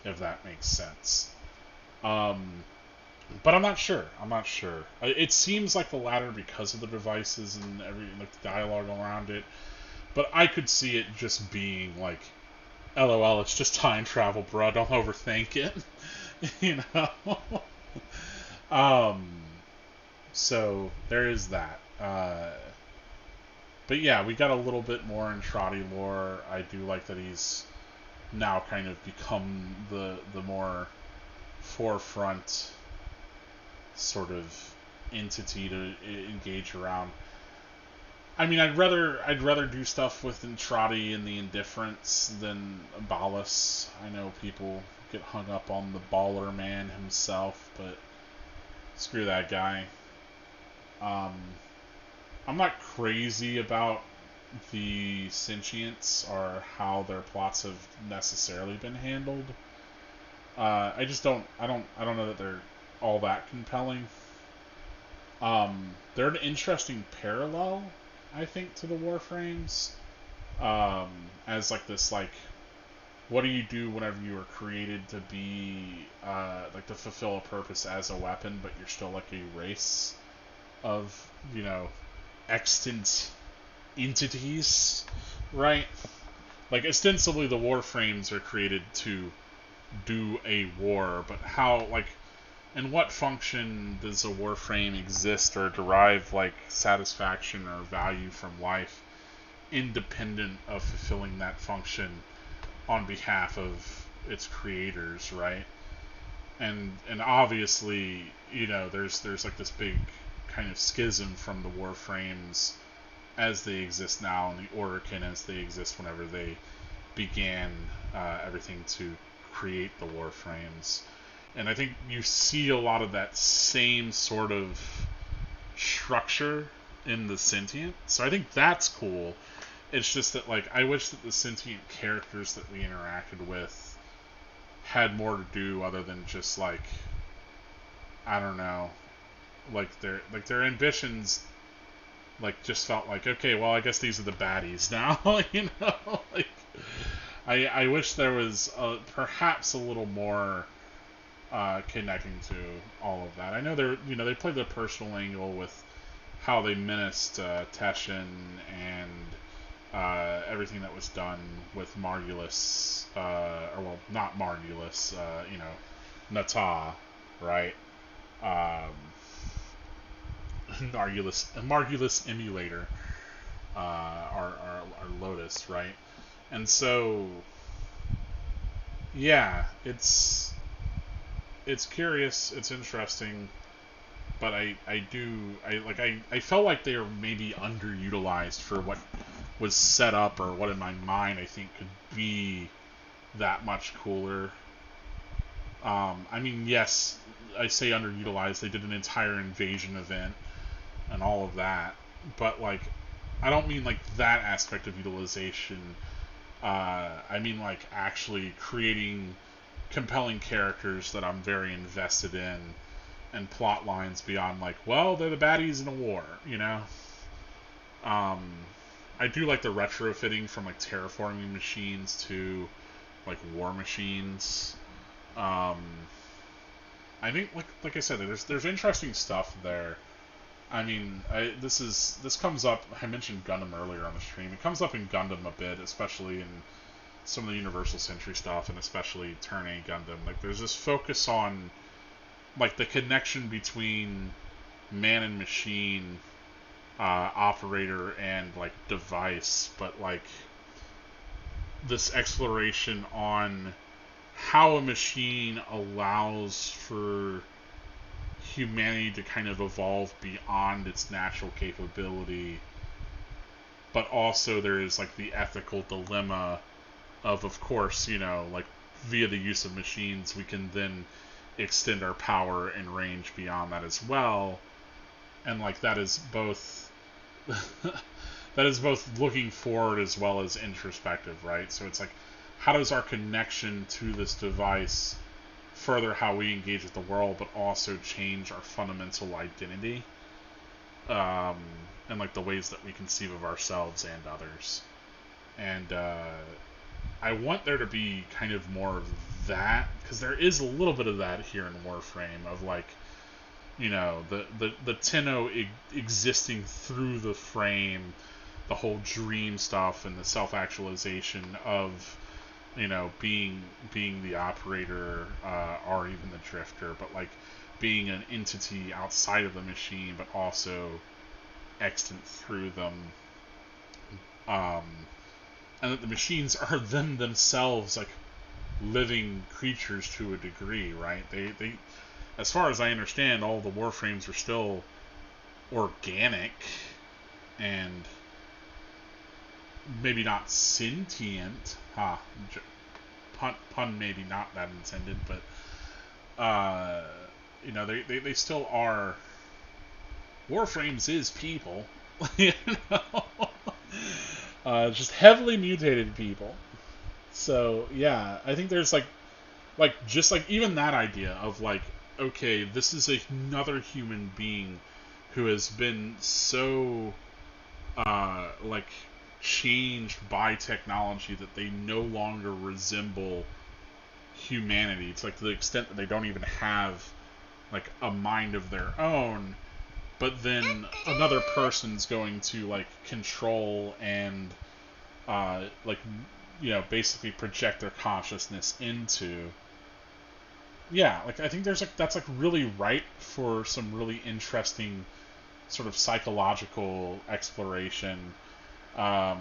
if that makes sense. But I'm not sure. I'm not sure. It seems like the latter because of the devices and like the dialogue around it. But I could see it just being like, LOL, it's just time travel, bro. Don't overthink it. you know. um. So there is that. But yeah, we got a little bit more in Trotty lore. I do like that he's now kind of become the more forefront sort of entity to engage around. I mean, I'd rather do stuff with Entrati and the Indifference than Ballas. I know people get hung up on the baller man himself, but screw that guy. Um, I'm not crazy about the sentients or how their plots have necessarily been handled. I just don't. I don't know that they're all that compelling. They're an interesting parallel, I think, to the Warframes. As like this, like, what do you do whenever you are created to be, like, to fulfill a purpose as a weapon, but you're still like a race of, extant entities, right? Like, ostensibly, the Warframes are created to do a war, but how, like, in what function does a Warframe exist or derive, like, satisfaction or value from life independent of fulfilling that function on behalf of its creators, right? And obviously, there's like this big kind of schism from the Warframes as they exist now and the Orokin as they exist whenever they began everything to create the Warframes. And I think you see a lot of that same sort of structure in the sentient. So I think that's cool. It's just that, like, I wish that the sentient characters that we interacted with had more to do other than just, like, I don't know, their ambitions, like, just felt like, okay, well, I guess these are the baddies now. Like, I wish there was perhaps a little more connecting to all of that. I know they played the personal angle with how they menaced Teshin and everything that was done with Margulis, or well, not Margulis, Nata, right? Margulis emulator, our Lotus, right? And so, yeah, it's curious, it's interesting, but I felt like they were maybe underutilized for what was set up or what in my mind I think could be that much cooler. I mean, yes, I say underutilized. They did an entire invasion event and all of that, but like, I don't mean like that aspect of utilization. I mean like actually creating compelling characters that I'm very invested in, and plot lines beyond like, well, they're the baddies in a war. I do like the retrofitting from like terraforming machines to like war machines. I think like I said, there's interesting stuff there. I mean, this comes up. I mentioned Gundam earlier on the stream. It comes up in Gundam a bit, especially in some of the Universal Century stuff, and especially Turn A Gundam. Like, there's this focus on like the connection between man and machine, operator and like device, but like this exploration on how a machine allows for humanity to kind of evolve beyond its natural capability, but also there is like the ethical dilemma of course, you know, like via the use of machines we can then extend our power and range beyond that as well, and like that is both that is both looking forward as well as introspective, right? So it's like, how does our connection to this device further how we engage with the world, but also change our fundamental identity, and like the ways that we conceive of ourselves and others. And I want there to be kind of more of that, because there is a little bit of that here in Warframe, of like, you know, the Tenno existing through the frame, the whole dream stuff and the self-actualization of, you know, being the operator, or even the drifter, but like being an entity outside of the machine, but also extant through them, and that the machines are themselves like living creatures to a degree, right? They as far as I understand, all the Warframes are still organic and maybe not sentient. Pun maybe not that intended, but you know, they still are. Warframes is people, you know, just heavily mutated people. So yeah, I think there's like just like even that idea of like, okay, this is another human being who has been so like changed by technology that they no longer resemble humanity. It's like to the extent that they don't even have like a mind of their own, but then another person's going to like control and like, you know, basically project their consciousness into. Yeah, like I think there's like that's like really ripe for some really interesting sort of psychological exploration, or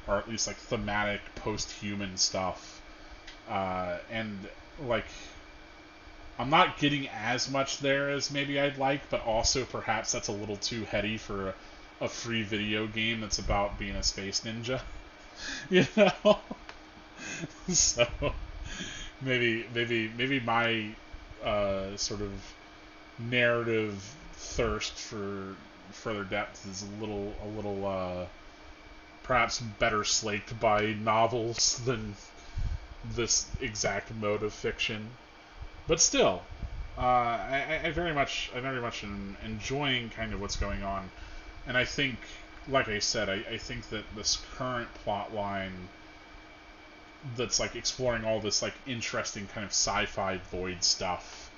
at least like thematic post-human stuff, and like I'm not getting as much there as maybe I'd like, but also perhaps that's a little too heady for a free video game that's about being a space ninja, you know. So maybe my sort of narrative thirst for further depth is a little perhaps better slaked by novels than this exact mode of fiction. But still, I very much am enjoying kind of what's going on, and I think, like I said, I think that this current plot line that's like exploring all this like interesting kind of sci-fi void stuff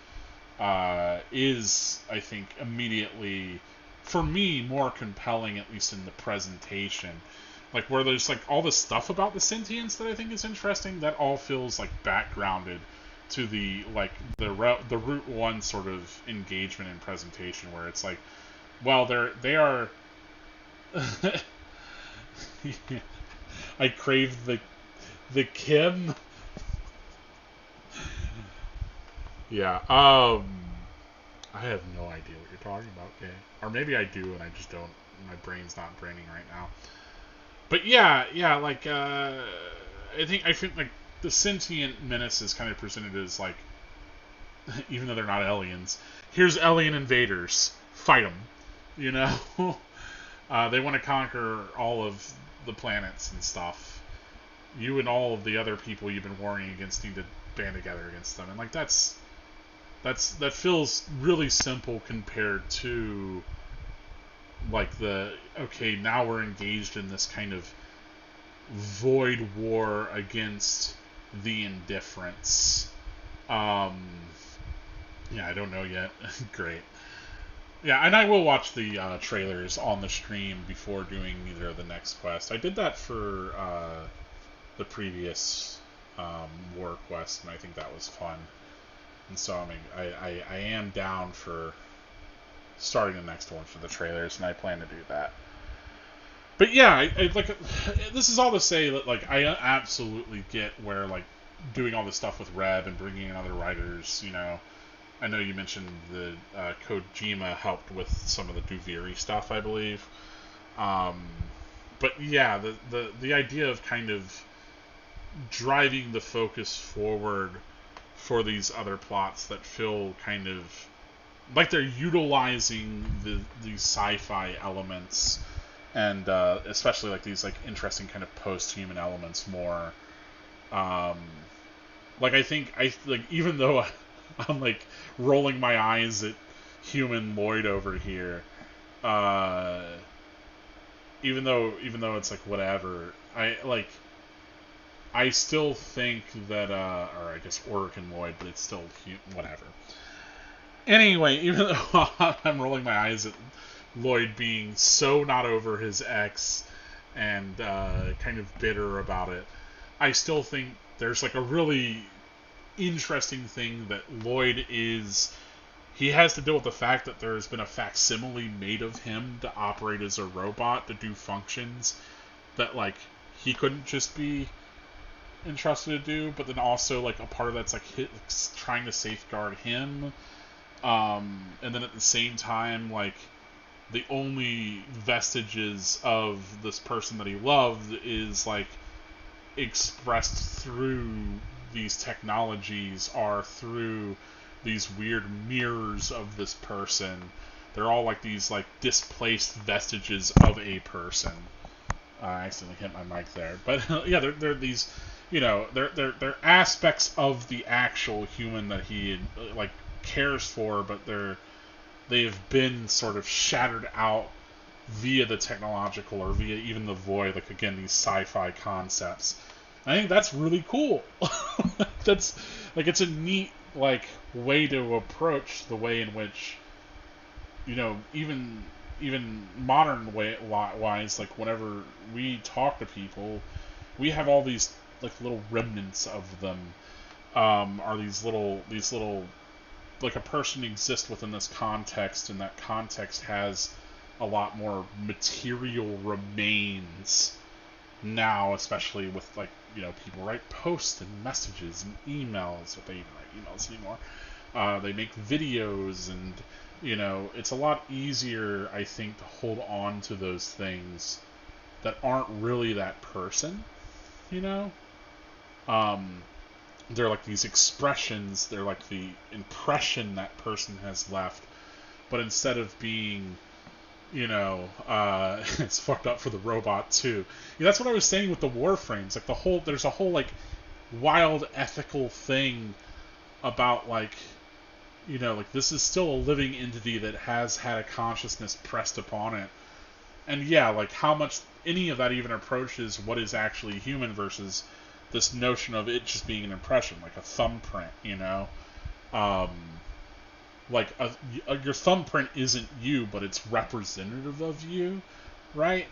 is, I think, immediately for me more compelling, at least in the presentation. Like where there's like all this stuff about the sentience that I think is interesting, that all feels like backgrounded to the like the Route 1 sort of engagement and presentation, where it's like, well, they are I crave the Kim. Yeah. I have no idea what you're talking about, okay? Or maybe I do and I just don't. My brain's not braining right now. But yeah, like I think like the sentient menace is kind of presented as like, even though they're not aliens, here's alien invaders, fight them, you know. They want to conquer all of the planets and stuff. You and all of the other people you've been warring against need to band together against them, and like that feels really simple compared to like okay, now we're engaged in this kind of void war against the indifference. Yeah, I don't know yet. Great. Yeah, and I will watch the trailers on the stream before doing either of the next quest. I did that for the previous war quest, and I think that was fun. And so, I mean, I am down for starting the next one for the trailers, and I plan to do that. But yeah, I like this is all to say that like I absolutely get where like doing all this stuff with Reb and bringing in other writers. You know, I know you mentioned the Kojima helped with some of the Duviri stuff, I believe. But yeah, the idea of kind of driving the focus forward for these other plots that feel kind of like they're utilizing these sci-fi elements and especially like these like interesting kind of post-human elements more. Like I think I like even though I'm like rolling my eyes at human Lloyd over here, even though it's like whatever, I still think that or I guess Orican Lloyd, but it's still whatever. Anyway, even though I'm rolling my eyes at Lloyd being so not over his ex and kind of bitter about it, I still think there's like a really interesting thing that Lloyd is. He has to deal with the fact that there's been a facsimile made of him to operate as a robot to do functions that like he couldn't just be entrusted to do, but then also like a part of that's like trying to safeguard him. And then at the same time, like the only vestiges of this person that he loved is like expressed through these technologies are through these weird mirrors of this person. They're all like these like displaced vestiges of a person. I accidentally hit my mic there, but yeah, they're these, you know, they're aspects of the actual human that he like cares for, but they've been sort of shattered out via the technological or via even the void, like again these sci-fi concepts. And I think that's really cool. That's like it's a neat like way to approach the way in which, you know, even modern wise, like whenever we talk to people, we have all these like little remnants of them. Are these little like a person exists within this context, and that context has a lot more material remains now, especially with like, you know, people write posts and messages and emails, but they even write emails anymore. They make videos, and you know, it's a lot easier, I think, to hold on to those things that aren't really that person, you know. They're like these expressions, they're like the impression that person has left, but instead of being, you know, it's fucked up for the robot too. Yeah, that's what I was saying with the Warframes. Like there's a whole like wild ethical thing about like, you know, like this is still a living entity that has had a consciousness pressed upon it. And yeah, like how much any of that even approaches what is actually human versus this notion of it just being an impression, like a thumbprint, you know? Like your thumbprint isn't you, but it's representative of you, right?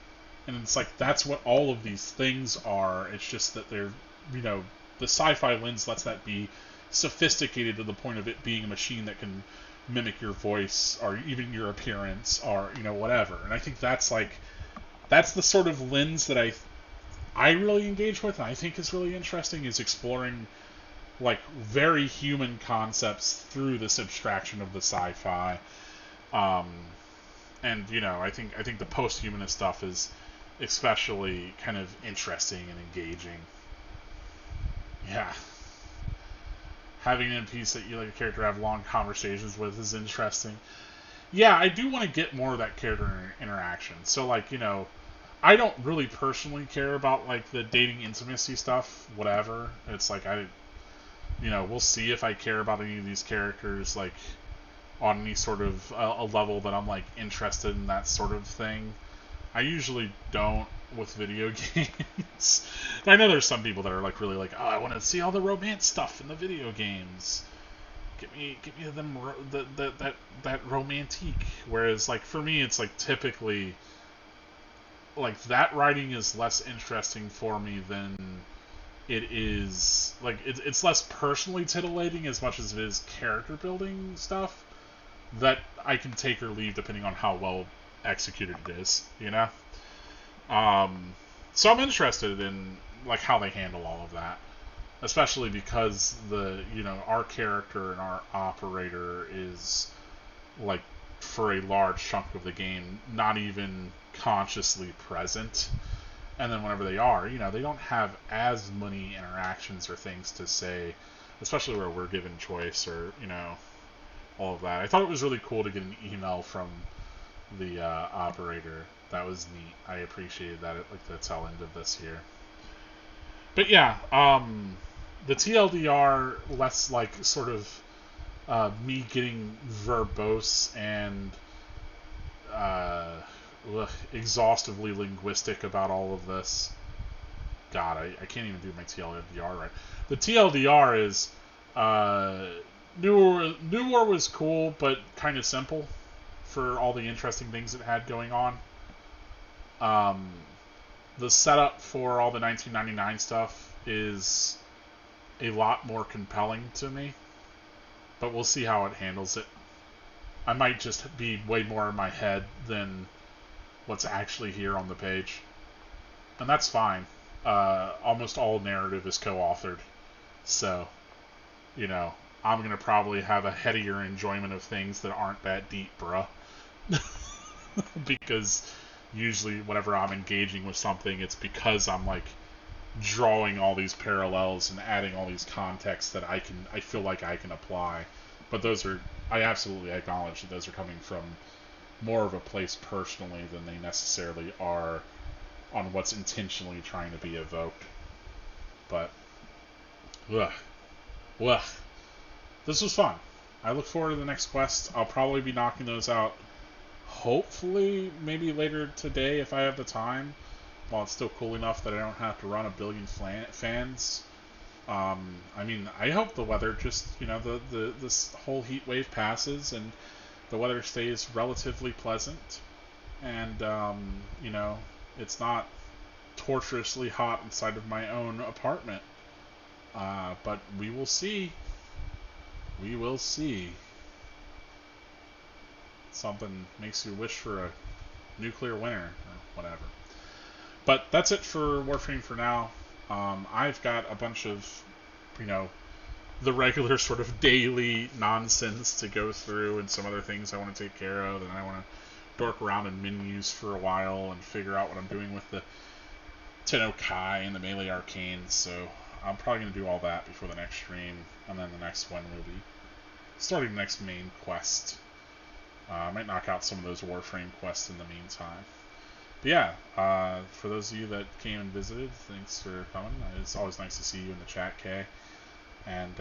And it's like that's what all of these things are. It's just that they're, you know, the sci-fi lens lets that be sophisticated to the point of it being a machine that can mimic your voice or even your appearance or, you know, whatever. And I think that's the sort of lens that I really engage with, and I think is really interesting, is exploring like very human concepts through this abstraction of the sci-fi. And you know, I think the post-humanist stuff is especially kind of interesting and engaging. Yeah. Having an NPC that you like a character to have long conversations with is interesting. Yeah, I do want to get more of that character interaction. So like, you know, I don't really personally care about like the dating intimacy stuff, whatever. It's like you know, we'll see if I care about any of these characters like on any sort of a level that I'm like interested in that sort of thing. I usually don't with video games. I know there's some people that are like really like, oh, I want to see all the romance stuff in the video games. Give me them that romantique. Whereas like for me, it's like typically like that writing is less interesting for me than it is like it's less personally titillating as much as it is character building stuff that I can take or leave depending on how well executed it is, you know. So I'm interested in like how they handle all of that, especially because our character and our operator is like for a large chunk of the game not even consciously present, and then whenever they are, they don't have as many interactions or things to say, especially where we're given choice or all of that. I thought it was really cool to get an email from the operator. That was neat. I appreciated that at like the tail end of this here. But yeah, the TLDR less like sort of me getting verbose and exhaustively linguistic about all of this. God, I can't even do my TLDR right. The TLDR is New War was cool, but kind of simple for all the interesting things it had going on. The setup for all the 1999 stuff is a lot more compelling to me, but we'll see how it handles it. I might just be way more in my head than what's actually here on the page, and that's fine. Almost all narrative is co-authored, so I'm gonna probably have a headier enjoyment of things that aren't that deep, bruh. Because usually whenever I'm engaging with something, it's because I'm like drawing all these parallels and adding all these contexts that I feel like I can apply. But I absolutely acknowledge that those are coming from more of a place personally than they necessarily are on what's intentionally trying to be evoked. But this was fun. I look forward to the next quest. I'll probably be knocking those out hopefully maybe later today if I have the time, while it's still cool enough that I don't have to run a billion fans. I mean, I hope the weather just, this whole heat wave passes and the weather stays relatively pleasant, and it's not torturously hot inside of my own apartment. But we will see. We will see. Something makes you wish for a nuclear winter or whatever. But that's it for Warframe for now. I've got a bunch of, the regular sort of daily nonsense to go through and some other things I want to take care of, and I want to dork around in menus for a while and figure out what I'm doing with the Tenno Kai and the Melee Arcanes, so I'm probably going to do all that before the next stream, and then the next one will be starting the next main quest. I might knock out some of those Warframe quests in the meantime. But yeah, for those of you that came and visited, thanks for coming. It's always nice to see you in the chat, Kay. And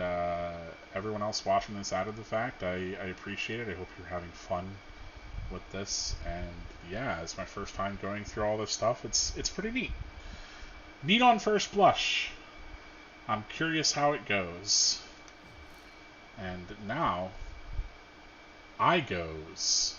everyone else watching this out of the fact, I appreciate it. I hope you're having fun with this. And yeah, it's my first time going through all this stuff. It's pretty neat. Neat on first blush. I'm curious how it goes. And now, I goes.